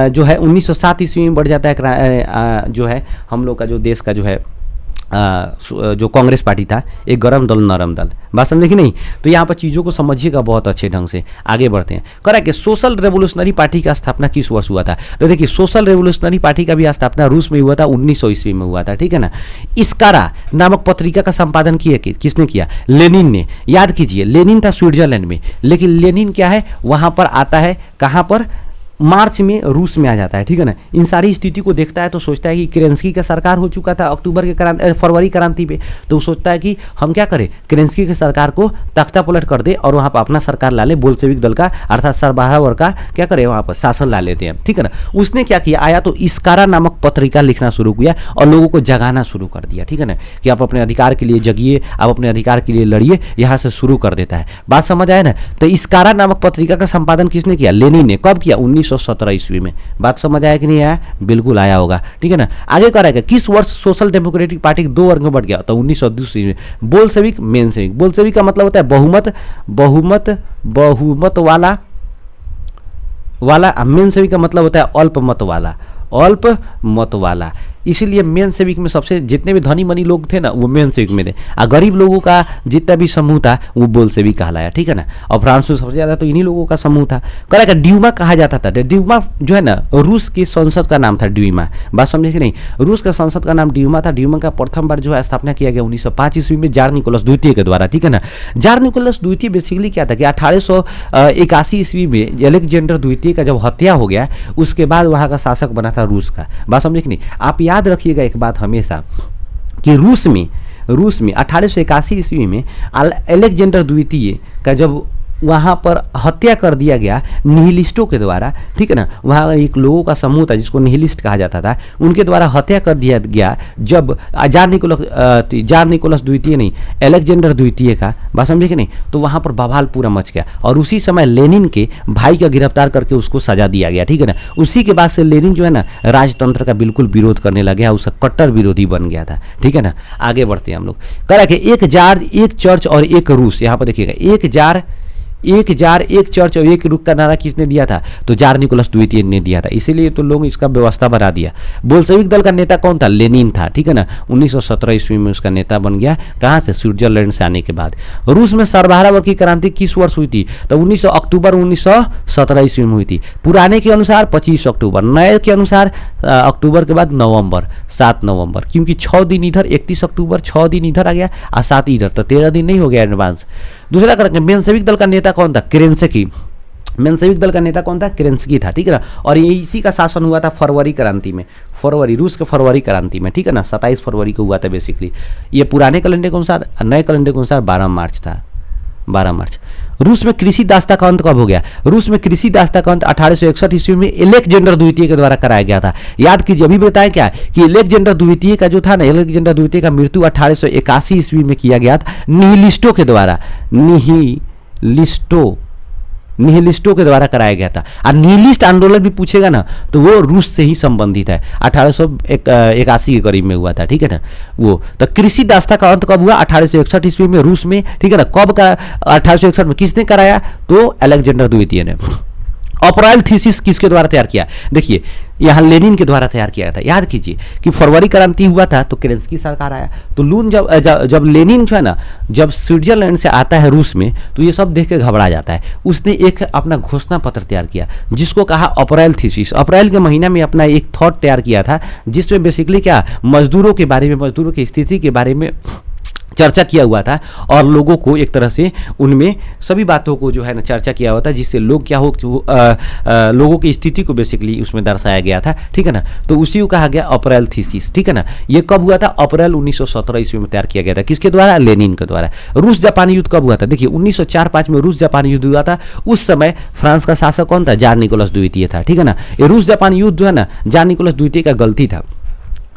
जो है 1907 ईस्वी में बढ़ जाता है जो है हम लोग का जो देश का जो है जो कांग्रेस पार्टी था, एक गरम दल नरम दल, बात समझे कि नहीं। तो यहाँ पर चीज़ों को समझिएगा बहुत अच्छे ढंग से। आगे बढ़ते हैं। कह रहा है कि सोशल रेवोल्यूशनरी पार्टी का स्थापना किस वर्ष हुआ था। तो देखिए सोशल रेवोल्यूशनरी पार्टी का भी स्थापना रूस में हुआ था, 1900 ईस्वी में हुआ था, ठीक है ना। इस्कारा नामक पत्रिका का संपादन किसने किया, लेनिन ने। याद कीजिए लेनिन था स्विट्जरलैंड में, लेकिन लेनिन क्या है वहाँ पर आता है, कहाँ पर, मार्च में रूस में आ जाता है, ठीक है ना। इन सारी स्थिति को देखता है तो सोचता है कि केरेंस्की का सरकार हो चुका था अक्टूबर के फरवरी क्रांति पे, तो वो सोचता है कि हम क्या करें, केरेंस्की के सरकार को तख्ता पलट कर दे और वहाँ पर अपना सरकार ला ले, बोल्शेविक दल का अर्थात सरबराह वर्ग का क्या करें वहाँ पर शासन ला लेते हैं, ठीक है ना। उसने क्या किया, आया तो इस्कारा नामक पत्रिका लिखना शुरू किया और लोगों को जगाना शुरू कर दिया, ठीक है ना, कि आप अपने अधिकार के लिए जगिए, आप अपने अधिकार के लिए लड़िए, यहाँ से शुरू कर देता है। बात समझ आया ना। तो इस्कारा नामक पत्रिका का संपादन किसने किया, लेनिन ने। कब किया, 1917 ईस्वी में। बात समझ आया कि नहीं आया, बिल्कुल आया होगा, ठीक है ना। आगे करेगा, किस वर्ष सोशल डेमोक्रेटिक पार्टी दो वर्ग में बढ़ गया, तो 1902 ईस्वी में। Bolshevik, Menshevik. बोल्शेविक का मतलब होता है बहुमत, बहुमत वाला। मेंशेविक का मतलब होता है अल्पमत वाला, अल्पमत वाला। इसीलिए मेंशेविक में सबसे जितने भी धनी मनी लोग थे ना वो मेंशेविक में थे, और गरीब लोगों का जितना भी समूह था वो बोल्शेविक कहलाया, ठीक है ना। और फ्रांस में सबसे ज़्यादा तो इन्हीं लोगों का समूह था। करेगा, ड्यूमा कहा जाता था। ड्यूमा जो है ना रूस की संसद का नाम था, ड्यूमा। बात समझे कि नहीं, रूस का संसद का नाम ड्यूमा था। ड्यूमा का प्रथम बार जो है स्थापना किया गया 1905 ईस्वी में जार निकोलस द्वितीय के द्वारा, ठीक है ना। जार निकोलस द्वितीय बेसिकली क्या था कि 1881 ईस्वी में अलेक्जेंडर द्वितीय का जब हत्या हो गया उसके बाद वहाँ का शासक बना था रूस का। बात समझे कि नहीं। आप याद रखिएगा एक बात हमेशा कि रूस में 1881 ईस्वी में अलेक्जेंडर द्वितीय का जब वहाँ पर हत्या कर दिया गया निहिलिस्टों के द्वारा, ठीक है ना। वहाँ एक लोगों का समूह था जिसको निहिलिस्ट कहा जाता था, उनके द्वारा हत्या कर दिया गया जब जार निकोलस द्वितीय नहीं, अलेक्जेंडर द्वितीय का। बात समझे कि नहीं। तो वहाँ पर बवाल पूरा मच गया और उसी समय लेनिन के भाई का गिरफ्तार करके उसको सजा दिया गया, ठीक है ना। उसी के बाद से लेनिन जो है ना राजतंत्र का बिल्कुल विरोध करने लग गया, उसका कट्टर विरोधी बन गया था, ठीक है ना। आगे बढ़ते हैं हम लोग। कह रहे एक जार, एक चर्च और एक रूस। यहाँ पर देखिएगा, एक जार, एक चर्च और एक रुख का नारा किसने दिया था, तो जार निकोलस द्वितीय ने दिया था। इसीलिए तो लोग इसका व्यवस्था बना दिया। बोल्शेविक दल का नेता कौन था, लेनिन था, ठीक है ना। 1917 ईस्वी में उसका नेता बन गया, कहाँ से, स्विट्जरलैंड से आने के बाद। रूस में सरबराह वर्ग की क्रांति किस वर्ष हुई थी, तो 19 अक्टूबर 1917 ईस्वी में हुई थी। पुराने के अनुसार 25 अक्टूबर, नए के अनुसार अक्टूबर के बाद नवंबर, 7 नवंबर, क्योंकि 6 दिन इधर 31 अक्टूबर, 6 दिन इधर आ गया और 7 इधर, तो 13 दिन नहीं हो गया एडवांस। दूसरा करेंगे, मेंशेविक दल का नेता कौन था, केरेंस्की। मेंशेविक दल का नेता कौन था, केरेंस्की था, ठीक है ना। और ये इसी का शासन हुआ था फरवरी क्रांति में, रूस के फरवरी क्रांति में, ठीक है ना। 27 फरवरी को हुआ था बेसिकली। ये पुराने कैलेंडर के अनुसार, नए कैलेंडर के अनुसार 12 मार्च था, 12 मार्च। रूस में कृषि दास्ता का अंत कब हो गया, रूस में कृषि दास्ता का अंत 1861 ईस्वी में अलेक्जेंडर द्वितीय के द्वारा कराया गया था। याद कीजिए, अभी बताया क्या कि अलेक्जेंडर द्वितीय का जो था ना, अलेक्जेंडर द्वितीय का मृत्यु 1881 ईस्वी में किया गया था निहिलिस्टों के द्वारा, निहिलिस्टों के द्वारा कराया गया था। और निहिलिस्ट आंदोलन भी पूछेगा ना तो वो रूस से ही संबंधित है, 1881 के करीब में हुआ था, ठीक है ना। वो तो कृषि दास्ता का अंत कब हुआ, 1861 ईस्वी में रूस में, ठीक है ना। कब का, 1861 में। किसने कराया, तो अलेक्जेंडर द्वितीय ने। ऑपराइल थीसिस किसके द्वारा तैयार किया, देखिए यहाँ लेनिन के द्वारा तैयार किया था। याद कीजिए कि फरवरी क्रांति हुआ था तो केरेंस्की सरकार आया, तो लून जब लेनिन जो है ना, जब स्विट्जरलैंड से आता है रूस में तो ये सब देख के घबरा जाता है। उसने एक अपना घोषणा पत्र तैयार किया जिसको कहा ऑपराइल थीसिस। अप्रैल के महीना में अपना एक थॉट तैयार किया था जिसमें बेसिकली क्या, मजदूरों के बारे में, मजदूरों की स्थिति के बारे में चर्चा किया हुआ था और लोगों को एक तरह से उनमें सभी बातों को जो है ना चर्चा किया हुआ था, जिससे लोग क्या हो, लोगों की स्थिति को बेसिकली उसमें दर्शाया गया था, ठीक है ना। तो उसी को कहा गया ऑपरेल थीसिस, ठीक है ना। ये कब हुआ था, अप्रैल 1917 ईस्वी में तैयार किया गया था। किसके द्वारा, लेनिन के द्वारा। रूस जापानी युद्ध कब हुआ था, देखिए 1904-5 में रूस जापानी युद्ध हुआ था। उस समय फ्रांस का शासक कौन था, जार निकोलस द्वितीय था, ठीक है ना। ये रूस जापानी युद्ध जो है ना, जार निकोलस द्वितीय का गलती था,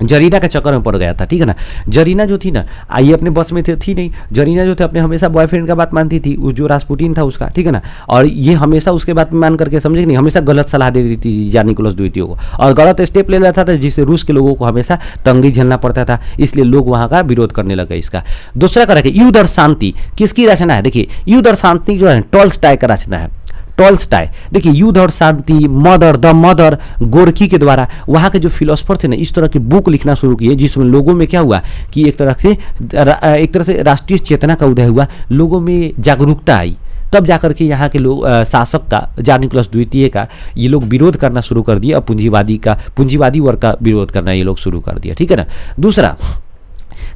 जरीना के चक्कर में पड़ गया था, ठीक है ना। जरीना जो थी ना, ये अपने बस में थी नहीं। जरीना जो थे अपने हमेशा बॉयफ्रेंड का बात मानती थी, जो रास्पुटिन था उसका, ठीक है ना। और ये हमेशा उसके बात में मान करके, समझे नहीं, हमेशा गलत सलाह दे देती थी जार निकोलस द्वितीय को और गलत स्टेप ले लेता था, जिससे रूस के लोगों को हमेशा तंगी झेलना पड़ता था। इसलिए लोग वहाँ का विरोध करने लगे इसका। दूसरा का रखे, युद्ध और शांति किसकी रचना है, देखिए युद्ध और शांति जो है टॉल्स्टॉय का रचना है। टॉल्स्टॉय, देखिए युद्ध और शांति, द मदर गोर्की के द्वारा वहाँ के जो फिलोसफर थे ना, इस तरह की बुक लिखना शुरू किए जिसमें लोगों में क्या हुआ कि एक तरह से राष्ट्रीय चेतना का उदय हुआ, लोगों में जागरूकता आई। तब जाकर के यहाँ के लोग शासक का, जार निकोलस द्वितीय का, ये लोग विरोध करना शुरू कर दिया और पूंजीवादी वर्ग का विरोध करना ये लोग शुरू कर दिया, ठीक है ना। दूसरा,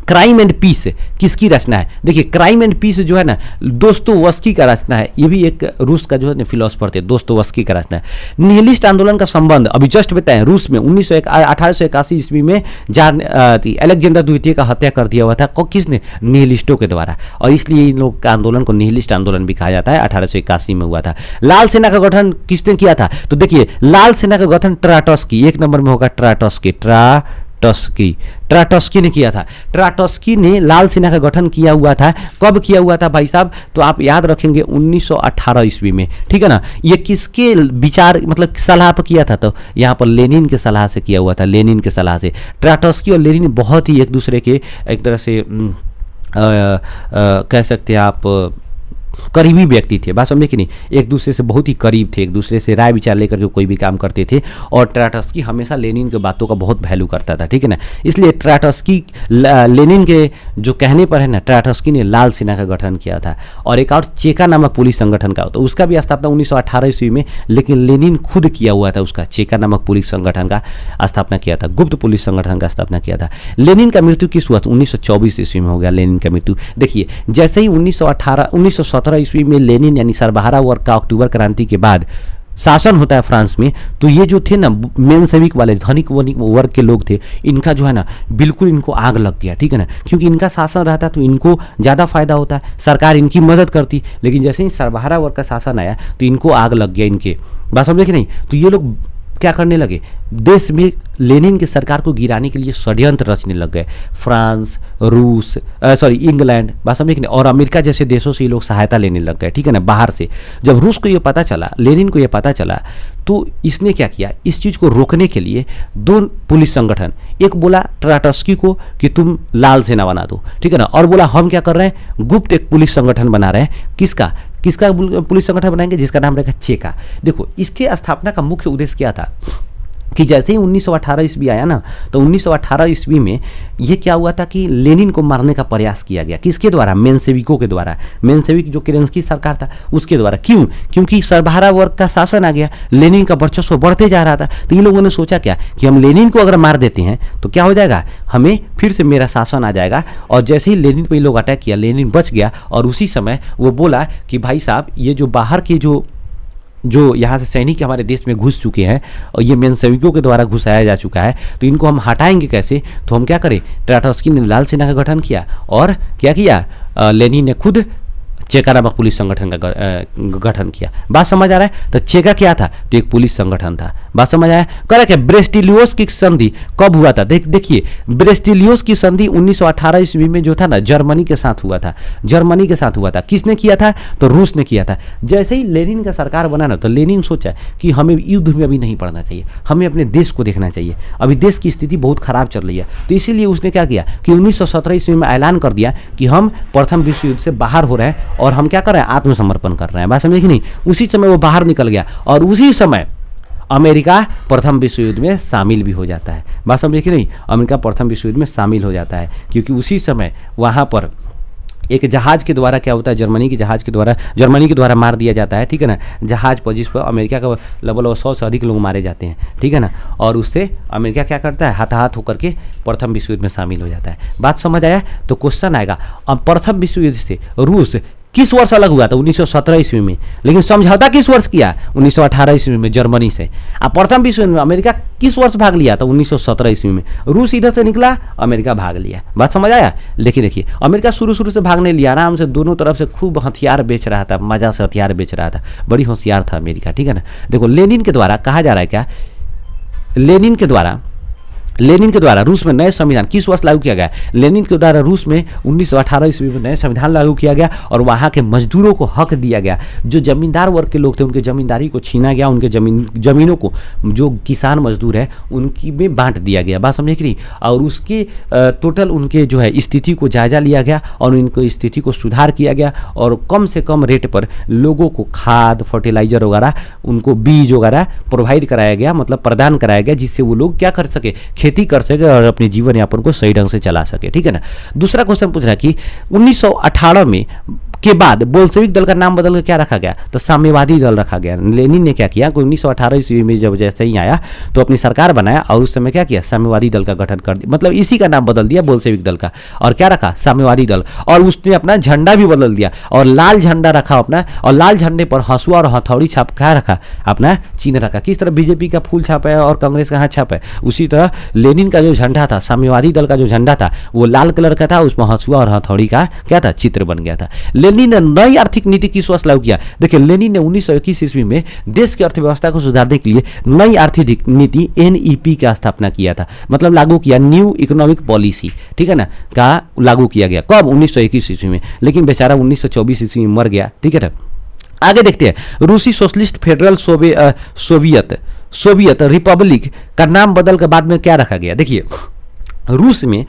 क्राइम एंड पीस किसकी रचना है? देखिए क्राइम एंड पीस जो है ना दोस्तोवस्की का रचना है। ये भी एक रूस का जो है फिलोसफर थे, दोस्तोवस्की का रचना है। निहिलिस्ट आंदोलन का संबंध अभी जस्ट बताएं, रूस में 1881 ईस्वी में अलेक्जेंडर द्वितीय का हत्या कर दिया हुआ था। किसने? निहिलिस्टों के द्वारा, और इसलिए इन लोग का आंदोलन को निहिलिस्ट आंदोलन भी कहा जाता है। 1881 में हुआ था। लाल सेना का गठन किसने किया था? तो देखिए लाल सेना का गठन ट्राटस्की, एक नंबर में होगा ट्राटस्की, ट्राटस्की ने किया था। ट्राटस्की ने लाल सेना का गठन किया हुआ था। कब किया हुआ था भाई साहब? तो आप याद रखेंगे 1918 ईस्वी में, ठीक है ना। ये किसके विचार मतलब सलाह पर किया था? तो यहाँ पर लेनिन के सलाह से किया हुआ था, लेनिन के सलाह से। ट्राटस्की और लेनिन बहुत ही एक दूसरे के एक तरह से कह सकते हैं आप करीबी व्यक्ति थे, बात समझे कि नहीं, एक दूसरे से बहुत ही करीब थे, एक दूसरे से राय विचार लेकर के कोई भी काम करते थे। और ट्राटस्की हमेशा लेनिन की बातों का बहुत वैल्यू करता था, ठीक है ना। इसलिए ट्राटस्की लेनिन के जो कहने पर है ना, ट्राटस्की ने लाल सेना का गठन किया था। और एक और चेका नामक पुलिस संगठन का, तो उसका भी स्थापना 1918 ईस्वी में, लेकिन लेनिन खुद किया हुआ था उसका, चेका नामक पुलिस संगठन का स्थापना किया था, गुप्त पुलिस संगठन का स्थापना किया था। लेनिन का मृत्यु किस हुआ? 1924 ईस्वी में हो गया लेनिन का मृत्यु। देखिए जैसे ही 1917 ईस्वी में लेनिन यानी सर्वहारा वर्ग का अक्टूबर क्रांति के बाद शासन होता है फ्रांस में, तो ये जो थे ना मेंशेविक वाले धनिक वर्ग के लोग थे, इनका जो है ना बिल्कुल इनको आग लग गया, ठीक है ना, क्योंकि इनका शासन रहता तो इनको ज़्यादा फायदा होता है, सरकार इनकी मदद करती। लेकिन जैसे ही सर्वहारा वर्ग का शासन आया तो इनको आग लग गया इनके, बात समझे कि नहीं। तो ये लोग क्या करने लगे? देश में लेनिन की सरकार को गिराने के लिए षड्यंत्र रचने लग गए। फ्रांस, रूस, इंग्लैंड, बात समझे कि नहीं, और अमेरिका जैसे देशों से ये लोग सहायता लेने लग गए, ठीक है ना, बाहर से। जब रूस को ये पता चला, लेनिन को ये पता चला, तो इसने क्या किया? इस चीज़ को रोकने के लिए दो पुलिस संगठन, एक बोला ट्राटस्की को कि तुम लाल सेना बना दो, ठीक है ना, और बोला हम क्या कर रहे हैं, गुप्त एक पुलिस संगठन बना रहे हैं। किसका पुलिस संगठन बनाएंगे? जिसका नाम रहेगा चेका। देखो इसके स्थापना का मुख्य उद्देश्य क्या था कि जैसे ही 1918 ईस्वी आया ना, तो 1918 ईस्वी में ये क्या हुआ था कि लेनिन को मारने का प्रयास किया गया। किसके द्वारा? मेंशेविकों के द्वारा। मेंशेविक जो केरेंस्की सरकार था उसके द्वारा। क्यों? क्योंकि सर्वहारा वर्ग का शासन आ गया, लेनिन का वर्चस्व बढ़ते जा रहा था। तो ये लोगों ने सोचा क्या कि हम लेनिन को अगर मार देते हैं तो क्या हो जाएगा, हमें फिर से मेरा शासन आ जाएगा। और जैसे ही लेनिन पर ये लोग अटैक किया, लेनिन बच गया, और उसी समय वो बोला कि भाई साहब ये जो बाहर के जो यहाँ से सैनिक हमारे देश में घुस चुके हैं और ये मेंशेविकों के द्वारा घुसाया जा चुका है, तो इनको हम हटाएंगे कैसे? तो हम क्या करें? ट्राटस्की ने लाल सेना का गठन किया, और क्या किया? लेनिन ने खुद चेका नामक पुलिस संगठन का गठन किया। बात समझ आ रहा है? तो चेका क्या था? तो एक पुलिस संगठन था। बात समझ आया? कह रहा ब्रेस्टिलियोस की संधि कब हुआ था? देखिए ब्रेस्टिलियोस की संधि 1918 ईस्वी में जो था ना, जर्मनी के साथ हुआ था। जर्मनी के साथ हुआ था। किसने किया था? तो रूस ने किया था। जैसे ही लेनिन का सरकार बना ना, तो लेनिन सोचा कि हमें युद्ध में अभी नहीं पड़ना चाहिए, हमें अपने देश को देखना चाहिए, अभी देश की स्थिति बहुत खराब चल रही है। तो इसीलिए उसने क्या किया कि 1917 ईस्वी में ऐलान कर दिया कि हम प्रथम विश्व युद्ध से बाहर हो रहे हैं और हम क्या कर रहे हैं? आत्मसमर्पण कर रहे हैं। बात समझे कि नहीं? उसी समय वो बाहर निकल गया, और उसी समय अमेरिका प्रथम विश्व युद्ध में शामिल भी हो जाता है। बात समझे कि नहीं? अमेरिका प्रथम विश्व युद्ध में शामिल हो जाता है, क्योंकि उसी समय वहाँ पर एक जहाज के द्वारा क्या होता है, जर्मनी के द्वारा मार दिया जाता है, ठीक है ना, जहाज पर, जिस पर अमेरिका का लगभग 100 से अधिक लोग मारे जाते हैं, ठीक है ना। और उससे अमेरिका क्या करता है? हाथाहाथ होकर के प्रथम विश्व युद्ध में शामिल हो जाता है। बात समझ आया? तो क्वेश्चन आएगा, अब प्रथम विश्व युद्ध से रूस किस वर्ष अलग हुआ था? 1917 ईस्वी में। लेकिन समझौता किस वर्ष किया? 1918 ईस्वी में जर्मनी से। अब प्रथम विश्व युद्ध में अमेरिका किस वर्ष भाग लिया था? 1917 ईस्वी में। रूस इधर से निकला, अमेरिका भाग लिया। बात समझ आया? लेकिन देखिए अमेरिका शुरू से भाग नहीं लिया, आराम से दोनों तरफ से खूब हथियार बेच रहा था, मजा से हथियार बेच रहा था, बड़ी होशियार था अमेरिका, ठीक है ना। देखो लेनिन के द्वारा कहा जा रहा है क्या, लेनिन के द्वारा रूस में नए संविधान किस वर्ष लागू किया गया? लेनिन के द्वारा रूस में 1918 ईस्वी में नए संविधान लागू किया गया, और वहाँ के मजदूरों को हक दिया गया। जो जमींदार वर्ग के लोग थे उनके जमींदारी को छीना गया, उनके जमीनों को जो किसान मजदूर है उनकी में बांट दिया गया। बात समझे कि नहीं? और उसके टोटल उनके जो है स्थिति को जायजा लिया गया, और उनको स्थिति को सुधार किया गया, और कम से कम रेट पर लोगों को खाद, फर्टिलाइजर वगैरह, उनको बीज वगैरह प्रोवाइड कराया गया, मतलब प्रदान कराया गया, जिससे वो लोग क्या कर सके, खेती कर सके और अपने जीवन यापन को सही ढंग से चला सके, ठीक है ना। दूसरा क्वेश्चन पूछ रहा है कि 1918 में के बाद बोल्शेविक दल का नाम बदल कर क्या रखा गया, तो साम्यवादी दल रखा गया। लेनिन ने क्या किया, 1918 ईस्वी में जब जैसे ही आया तो अपनी सरकार बनाया और उस समय क्या किया, साम्यवादी दल का गठन कर दिया, मतलब इसी का नाम बदल दिया बोल्शेविक दल का, और क्या रखा, साम्यवादी दल। और उसने अपना झंडा भी बदल दिया और लाल झंडा रखा अपना, और लाल झंडे पर हंसुआ और हथौड़ी छाप क्या रखा, अपना चिन्ह रखा। किस तरह बीजेपी का फूल छापा है और कांग्रेस का हाथ छापा है, उसी तरह लेनिन का जो झंडा था, साम्यवादी दल का जो झंडा था वो लाल कलर का था, उसमें हंसुआ और हथौड़ी का क्या था, चित्र बन गया था। लेनिन ने नई आर्थिक नीति किस वर्ष लागू किया, देखिए लेनिन ने 1921 ईस्वी में देश की अर्थव्यवस्था को सुधारने के लिए नई आर्थिक नीति एनईपी का स्थापना किया था, मतलब लागू किया, न्यू इकोनॉमिक पॉलिसी, ठीक है ना, का लागू किया गया। कब, 1921 ईस्वी में, लेकिन बेचारा 1924 ईस्वी में मर गया, ठीक है ना। आगे देखते हैं, रूसी सोशलिस्ट फेडरल सोवियत रिपब्लिक का नाम बदल कर बाद में क्या रखा गया। देखिए रूस में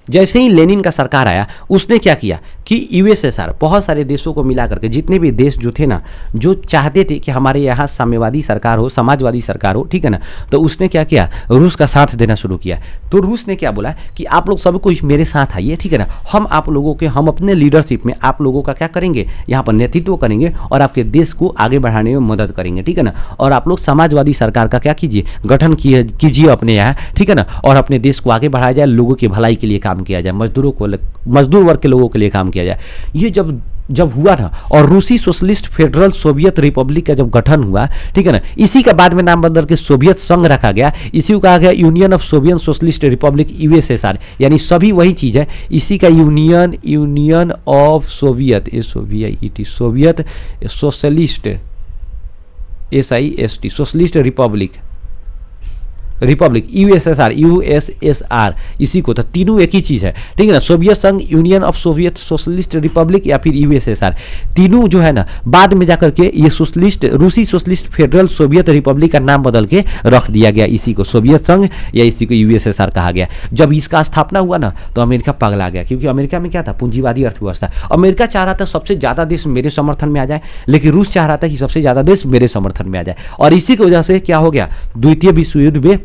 जैसे ही लेनिन का सरकार आया उसने क्या किया कि यूएसएसआर बहुत सारे देशों को मिला करके, जितने भी देश जो थे ना, जो चाहते थे कि हमारे यहाँ साम्यवादी सरकार हो, समाजवादी सरकार हो, ठीक है ना, तो उसने क्या किया, रूस का साथ देना शुरू किया। तो रूस ने क्या बोला कि आप लोग सब कोई मेरे साथ आइए, ठीक है ना, हम आप लोगों के, हम अपने लीडरशिप में आप लोगों का क्या करेंगे, यहाँ पर नेतृत्व करेंगे और आपके देश को आगे बढ़ाने में मदद करेंगे, ठीक है ना। और आप लोग समाजवादी सरकार का क्या कीजिए, गठन कीजिए अपने यहाँ, ठीक है ना, और अपने देश को आगे बढ़ाया जाए, लोगों की भलाई के लिए काम किया जाए, मजदूर वर्ग के लोगों के लिए काम किया जाए। ये जब हुआ ना, और रूसी सोशलिस्ट फेडरल सोवियत रिपब्लिक का जब गठन हुआ, ठीक है ना, इसी का बाद में नाम बदल के सोवियत संघ रखा गया, इसी को कहा गया union of Soviet socialist Republic USSR, यानी सभी वही चीज है, इसी का union of Soviet Soviet socialist SIST socialist Republic USSR, इसी को तो तीनों एक ही चीज़ है, ठीक है ना। सोवियत संघ, union of Soviet socialist Republic या फिर यूएसएसआर, तीनों जो है ना बाद में जाकर के ये रूसी सोशलिस्ट फेडरल सोवियत रिपब्लिक का नाम बदल के रख दिया गया, इसी को सोवियत संघ या इसी को यूएसएसआर कहा गया। जब इसका स्थापना हुआ ना तो अमेरिका पगला गया, क्योंकि अमेरिका में क्या था, पूंजीवादी अर्थव्यवस्था। अमेरिका चाह रहा था सबसे ज़्यादा देश मेरे समर्थन में आ जाए, लेकिन रूस चाह रहा था कि सबसे ज़्यादा देश मेरे समर्थन में आ जाए, और इसी की वजह से क्या हो गया, द्वितीय विश्व युद्ध में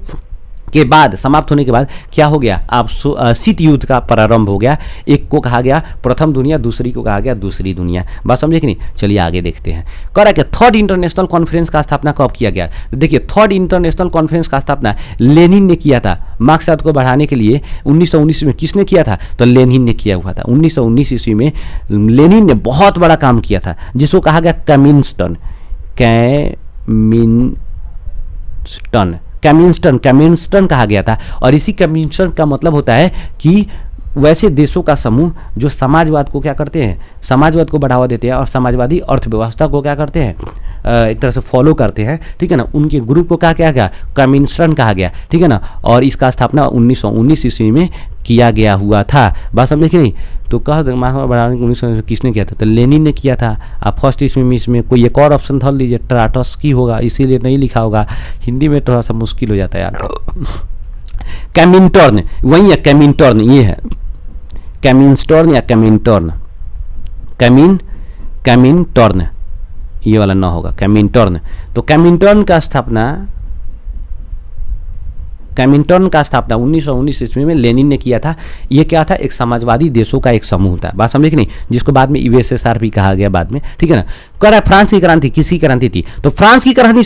के बाद, समाप्त होने के बाद क्या हो गया, आप शीत युद्ध का प्रारंभ हो गया। एक को कहा गया प्रथम दुनिया, दूसरी को कहा गया दूसरी दुनिया। बात समझे कि नहीं, चलिए आगे देखते हैं। कह रहा है कि थर्ड इंटरनेशनल कॉन्फ्रेंस का स्थापना कब किया गया। देखिए थर्ड इंटरनेशनल कॉन्फ्रेंस का स्थापना लेनिन ने किया था, मार्क्सवाद को बढ़ाने के लिए 1919 में। किसने किया था, तो लेनिन ने किया हुआ था। 1919 ईस्वी में लेनिन ने बहुत बड़ा काम किया था, जिसको कहा गया कैमिन्स्टन कहा गया था। और इसी कैमिन्स्टन का मतलब होता है कि वैसे देशों का समूह जो समाजवाद को क्या करते हैं, समाजवाद को बढ़ावा देते हैं और समाजवादी अर्थव्यवस्था को क्या करते हैं, एक तरह से फॉलो करते हैं, ठीक है ना, उनके ग्रुप को क्या गया, कैमिन्स्टन कहा गया, ठीक है ना। और इसका स्थापना 1919 ईस्वी में किया गया हुआ था। बात समझे कि नहीं, तो कह दो मार्क्सवाद बढ़ाने 1919 किसने किया था, तो लेनिन ने किया था। आप फर्स्ट ईस्वी में इसमें कोई एक और ऑप्शन धर लीजिए, ट्राटस्की होगा, इसीलिए नहीं लिखा होगा, हिंदी में थोड़ा सा मुश्किल हो जाता है यार। कैमिन्टर्न, वही है कैमिन्टर्न, ये है कैमिन्स्टर्न या कैमिन्टर्न, कैमिन्टर्न, ये वाला ना होगा, कैमिन्टर्न। तो कैमिन्टर्न का स्थापना 1919 ईस्वी में लेनिन ने किया था। ये क्या था, एक समाजवादी देशों का एक समूह था। बात समझे कि नहीं, जिसको बाद में यूएसएसआर भी कहा गया बाद में, ठीक है ना। कह रहा है फ्रांस की क्रांति किसकी क्रांति थी, तो फ्रांस की क्रांति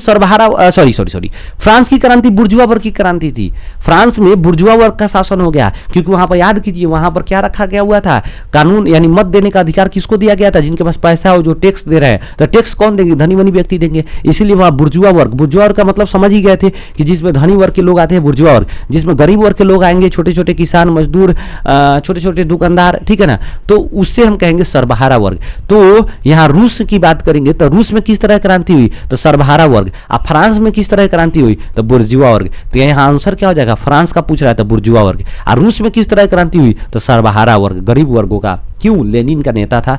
फ्रांस की क्रांति बुर्जुआ वर्ग की क्रांति थी। फ्रांस में बुर्जुआ वर्ग का शासन हो गया, क्योंकि वहां पर याद कीजिए, वहां पर क्या रखा गया हुआ था, कानून, यानी मत देने का अधिकार किसको दिया गया था, जिनके पास पैसा हो, जो टैक्स दे रहे हैं। तो टैक्स कौन देंगे, धनी वनी व्यक्ति देंगे, इसीलिए वहां बुर्जुआ वर्ग का मतलब समझ ही गए थे कि जिसमें धनी वर्ग के लोग आते हैं बुर्जुआ वर्ग, जिसमें गरीब वर्ग के लोग आएंगे, छोटे छोटे किसान, मजदूर, छोटे छोटे दुकानदार, ठीक है ना, तो उससे हम कहेंगे सर्वहारा वर्ग। तो यहाँ रूस की बात करेंगे तो रूस में किस तरह क्रांति हुई, तो सर्वहारा वर्ग। अब फ्रांस में किस तरह क्रांति हुई, तो बुर्जुआ वर्ग। तो यहाँ आंसर क्या हो जाएगा, फ्रांस का पूछ रहा है तो बुर्जुआ वर्ग। और रूस में किस तरह क्रांति हुई, तो सर्वहारा वर्ग, गरीब वर्गों का क्यों? लेनिन का नेता था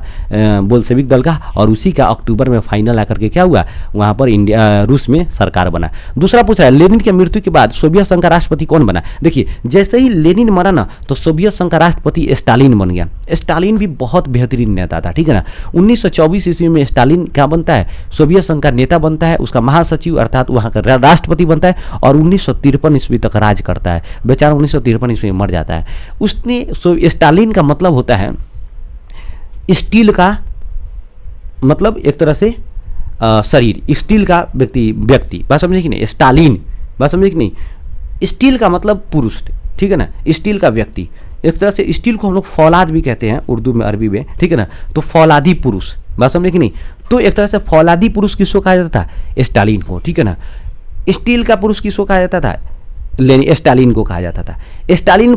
बोल्शेविक दल का, और उसी का अक्टूबर में फाइनल आकर के क्या हुआ, वहाँ पर इंडिया रूस में सरकार बना। दूसरा पूछा है, लेनिन की मृत्यु के बाद सोवियत संघ का राष्ट्रपति कौन बना? देखिए, जैसे ही लेनिन मरा ना तो सोवियत संघ का राष्ट्रपति स्टालिन बन गया। स्टालिन भी बहुत बेहतरीन नेता था, ठीक है ना। 1924 ईस्वी में स्टालिन क्या बनता है, सोवियत संघ का नेता बनता है, उसका महासचिव अर्थात वहाँ का राष्ट्रपति बनता है, और 1953 ईस्वी तक राज करता है। बेचारा 1953 ईस्वी में मर जाता है। उसने स्टालिन का मतलब होता है स्टील का, मतलब एक तरह से शरीर, स्टील का व्यक्ति, बात समझे कि नहीं? स्टालिन, बात समझे कि नहीं? स्टील का मतलब पुरुष, ठीक है ना, स्टील का व्यक्ति। एक तरह से स्टील को हम लोग फौलाद भी कहते हैं उर्दू में, अरबी में, ठीक है ना। तो फौलादी पुरुष, बात समझे कि नहीं? तो एक तरह से फौलादी पुरुष किसको कहा जाता था? स्टालिन को, ठीक है ना। स्टील का पुरुष किसको कहा जाता था? स्टालिन को कहा जाता था। स्टालिन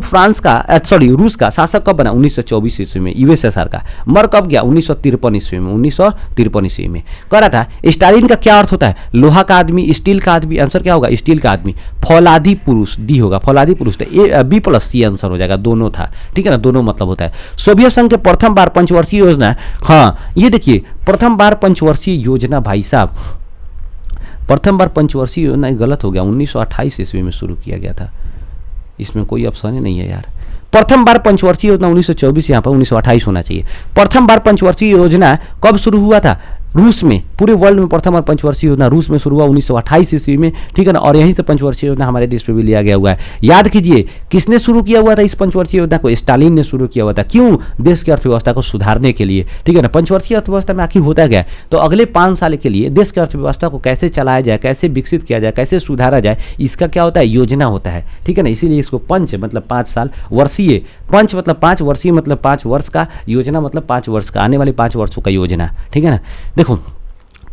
रूस का शासक कब बना? 1924 ईस्वी में, यूएसएसआर का। मर कब गया? 1953 ईस्वी में, 1953 ईस्वी में। कह रहा था स्टालिन का क्या अर्थ होता है? लोहा का आदमी, स्टील का आदमी। आंसर क्या होगा? स्टील का आदमी। फौलादी पुरुष, डी होगा, फौलादी पुरुष। बी प्लस सी आंसर हो जाएगा, दोनों था, ठीक है ना, दोनों मतलब होता है। सोवियत संघ के प्रथम बार पंचवर्षीय योजना, हाँ ये देखिए, प्रथम बार पंचवर्षीय योजना, भाई साहब प्रथम बार पंचवर्षीय योजना गलत हो गया, 1928 ईस्वी में शुरू किया गया था। इसमें कोई ऑप्शन ही नहीं है यार। प्रथम बार पंचवर्षीय योजना 1924, यहाँ पर 1928 होना चाहिए। प्रथम बार पंचवर्षीय योजना कब शुरू हुआ था? रूस में। पूरे वर्ल्ड में प्रथम बार पंचवर्षीय योजना रूस में शुरू हुआ 1928 ईस्वी में, ठीक है ना। और यहीं से पंचवर्षीय योजना हमारे देश में भी लिया गया हुआ है। याद कीजिए, किसने शुरू किया हुआ था इस पंचवर्षीय योजना को? स्टालिन ने शुरू किया हुआ था। क्यों? देश की अर्थव्यवस्था को सुधारने के लिए, ठीक है ना। पंचवर्षीय अर्थव्यवस्था में आखिर होता क्या है? तो अगले 5 साल के लिए देश की अर्थव्यवस्था को कैसे चलाया जाए, कैसे विकसित किया जाए, कैसे सुधारा जाए, इसका क्या होता है? योजना होता है, ठीक है ना। इसीलिए इसको पंच मतलब 5 साल, वर्षीय, पंच मतलब 5, वर्षीय मतलब 5 वर्ष का, योजना मतलब 5 वर्ष का, आने वाले 5 वर्षों का योजना, ठीक है ना। देखो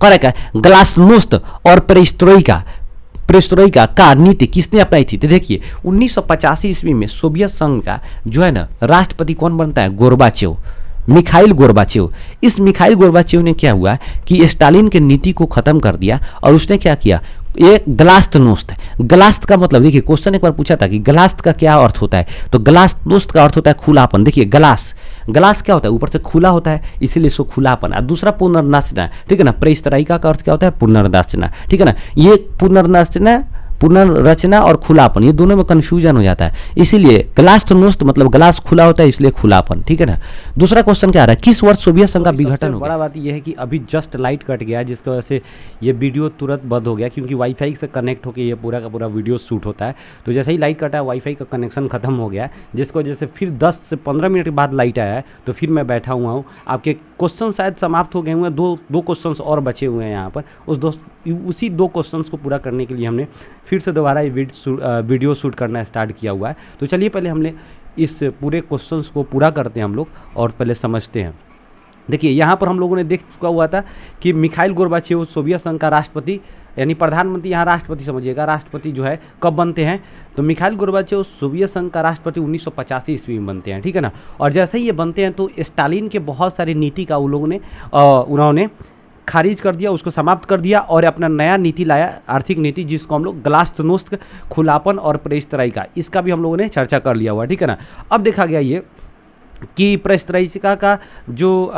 करेक्ट है। ग्लासनोस्त और पेरेस्ट्रोइका का नीति किसने अपनाई थी? तो देखिए 1985 ईस्वी में सोवियत संघ का जो है ना राष्ट्रपति कौन बनता है? Gorbachev, Mikhail Gorbachev. इस मिखाइल गोर्बाचेव ने क्या हुआ कि स्टालिन के नीति को खत्म कर दिया, और उसने क्या किया? ये ग्लास्तनोस्त है। ग्लास्त का मतलब देखिए, क्वेश्चन एक बार पूछा था कि ग्लास्त का क्या अर्थ होता है, तो ग्लास्तनोस्त का अर्थ होता है खुलापन। देखिए ग्लास क्या होता है? ऊपर से खुला होता है, इसीलिए इसको खुलापन। और दूसरा पुनर्रचना, ठीक है ना। पेरेस्ट्रोइका का अर्थ क्या होता है? पुनर्रचना, ठीक है ना। ये पुनर्रचना और खुलापन, ये दोनों में कंफ्यूजन हो जाता है, इसीलिए ग्लास्तनोस्त मतलब ग्लास खुला होता है, इसलिए खुलापन, ठीक है ना। दूसरा क्वेश्चन क्या आ रहा है? किस वर्ष सोवियत संघ का विघटन? बड़ा बात यह है कि अभी जस्ट लाइट कट गया है, जिसकी वजह से ये वीडियो तुरंत बंद हो गया, क्योंकि वाईफाई से कनेक्ट होकर ये पूरा का पूरा वीडियो शूट होता है। तो जैसे ही लाइट कटा है, वाईफाई का कनेक्शन खत्म हो गया है, जिसकी वजह से फिर 10 से 15 मिनट के बाद लाइट आया है, तो फिर मैं बैठा हुआ हूँ। आपके क्वेश्चन शायद समाप्त हो गए हुए हैं, दो क्वेश्चन और बचे हुए हैं यहाँ पर। उसी 2 क्वेश्चंस को पूरा करने के लिए हमने फिर से दोबारा ये वीडियो शूट करना स्टार्ट किया हुआ है। तो चलिए पहले हमने इस पूरे क्वेश्चंस को पूरा करते हैं हम लोग, और पहले समझते हैं। देखिए यहाँ पर हम लोगों ने देख चुका हुआ था कि मिखाइल गोर्बाचेव सोवियत संघ का राष्ट्रपति, यानी प्रधानमंत्री, यहाँ राष्ट्रपति समझिएगा, राष्ट्रपति जो है कब बनते हैं? तो मिखाइल गोर्बाचेव सोवियत संघ का राष्ट्रपति 1985 ईस्वी में बनते हैं, ठीक है ना। और जैसे ही ये बनते हैं तो स्टालिन के बहुत सारे नीति का उन्होंने खारिज कर दिया, उसको समाप्त कर दिया, और अपना नया नीति लाया, आर्थिक नीति, जिसको हम लोग ग्लास्तनोस्त, खुलापन और पेरेस्ट्रोइका, इसका भी हम लोगों ने चर्चा कर लिया हुआ, ठीक है ना। अब देखा गया ये कि पेरेस्ट्रोइका का जो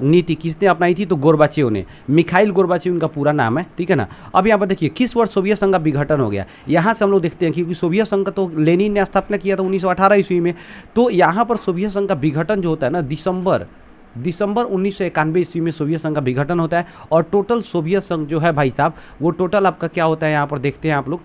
नीति किसने अपनाई थी? तो गोर्बाचेव ने, मिखाइल गोर्बाचेव इनका पूरा नाम है, ठीक है ना। अब यहाँ पर देखिए किस वर्ष सोवियत संघ का विघटन हो गया, यहाँ से हम लोग देखते हैं, क्योंकि सोवियत संघ का तो लेनिन ने स्थापना किया था 1918 ईस्वी में। तो यहाँ पर सोवियत संघ का विघटन जो होता है ना, दिसंबर 1991 ईस्वी में सोवियत संघ का विघटन होता है। और टोटल सोवियत संघ जो है भाई साहब, वो टोटल आपका क्या होता है, यहाँ पर देखते हैं आप लोग,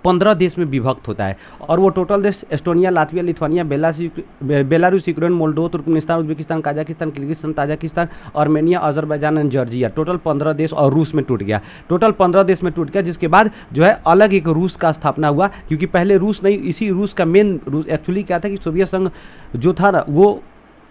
15 देश में विभक्त होता है। और वो टोटल देश Estonia, Latvia, Lithuania, Belarus, Ukraine, Moldova, Turkmenistan, Uzbekistan, Kazakhstan, Kyrgyzstan, Tajikistan, Armenia, Azerbaijan and Georgia, total 15 देश, और रूस में टूट गया। टोटल 15 देश में टूट गया, जिसके बाद जो है अलग एक रूस का स्थापना हुआ, क्योंकि पहले रूस नहीं, इसी रूस का मेन एक्चुअली क्या था कि सोवियत संघ जो था ना, वो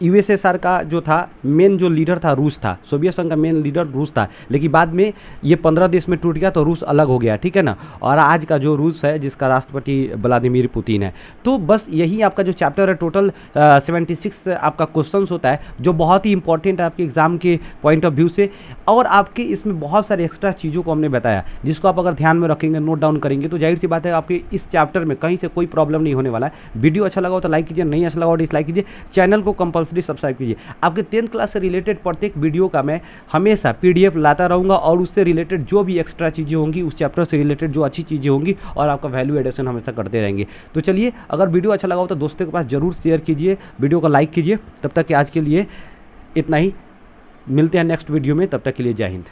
यूएसएसआर का जो था मेन जो लीडर था रूस था, सोवियत संघ का मेन लीडर रूस था। लेकिन बाद में ये 15 देश में टूट गया, तो रूस अलग हो गया, ठीक है ना। और आज का जो रूस है, जिसका राष्ट्रपति व्लादिमीर पुतिन है। तो बस यही आपका जो चैप्टर है, टोटल 76 आपका क्वेश्चंस होता है, जो बहुत ही इंपॉर्टेंट है आपके एग्जाम के पॉइंट ऑफ व्यू से। और आपके इसमें बहुत सारे एक्स्ट्रा चीज़ों को हमने बताया, जिसको आप अगर ध्यान में रखेंगे, नोट डाउन करेंगे, तो जाहिर सी बात है आपके इस चैप्टर में कहीं से कोई प्रॉब्लम नहीं होने वाला है। वीडियो अच्छा लगा हो तो लाइक कीजिए, नहीं अच्छा लगा हो डिसलाइक कीजिए। चैनल को कंपल्सरी कंपलसरी सब्सक्राइब कीजिए। आपके 10th क्लास से रिलेटेड प्रत्येक वीडियो का मैं हमेशा PDF लाता रहूँगा और उससे रिलेटेड जो भी एक्स्ट्रा चीज़ें होंगी, उस चैप्टर से रिलेटेड जो अच्छी चीज़ें होंगी और आपका वैल्यू एडिशन हमेशा करते रहेंगे। तो चलिए, अगर वीडियो अच्छा लगा हो तो दोस्तों के पास ज़रूर शेयर कीजिए, वीडियो को लाइक कीजिए। तब तक कि आज के लिए इतना ही, मिलते हैं नेक्स्ट वीडियो में, तब तक के लिए जय हिंद।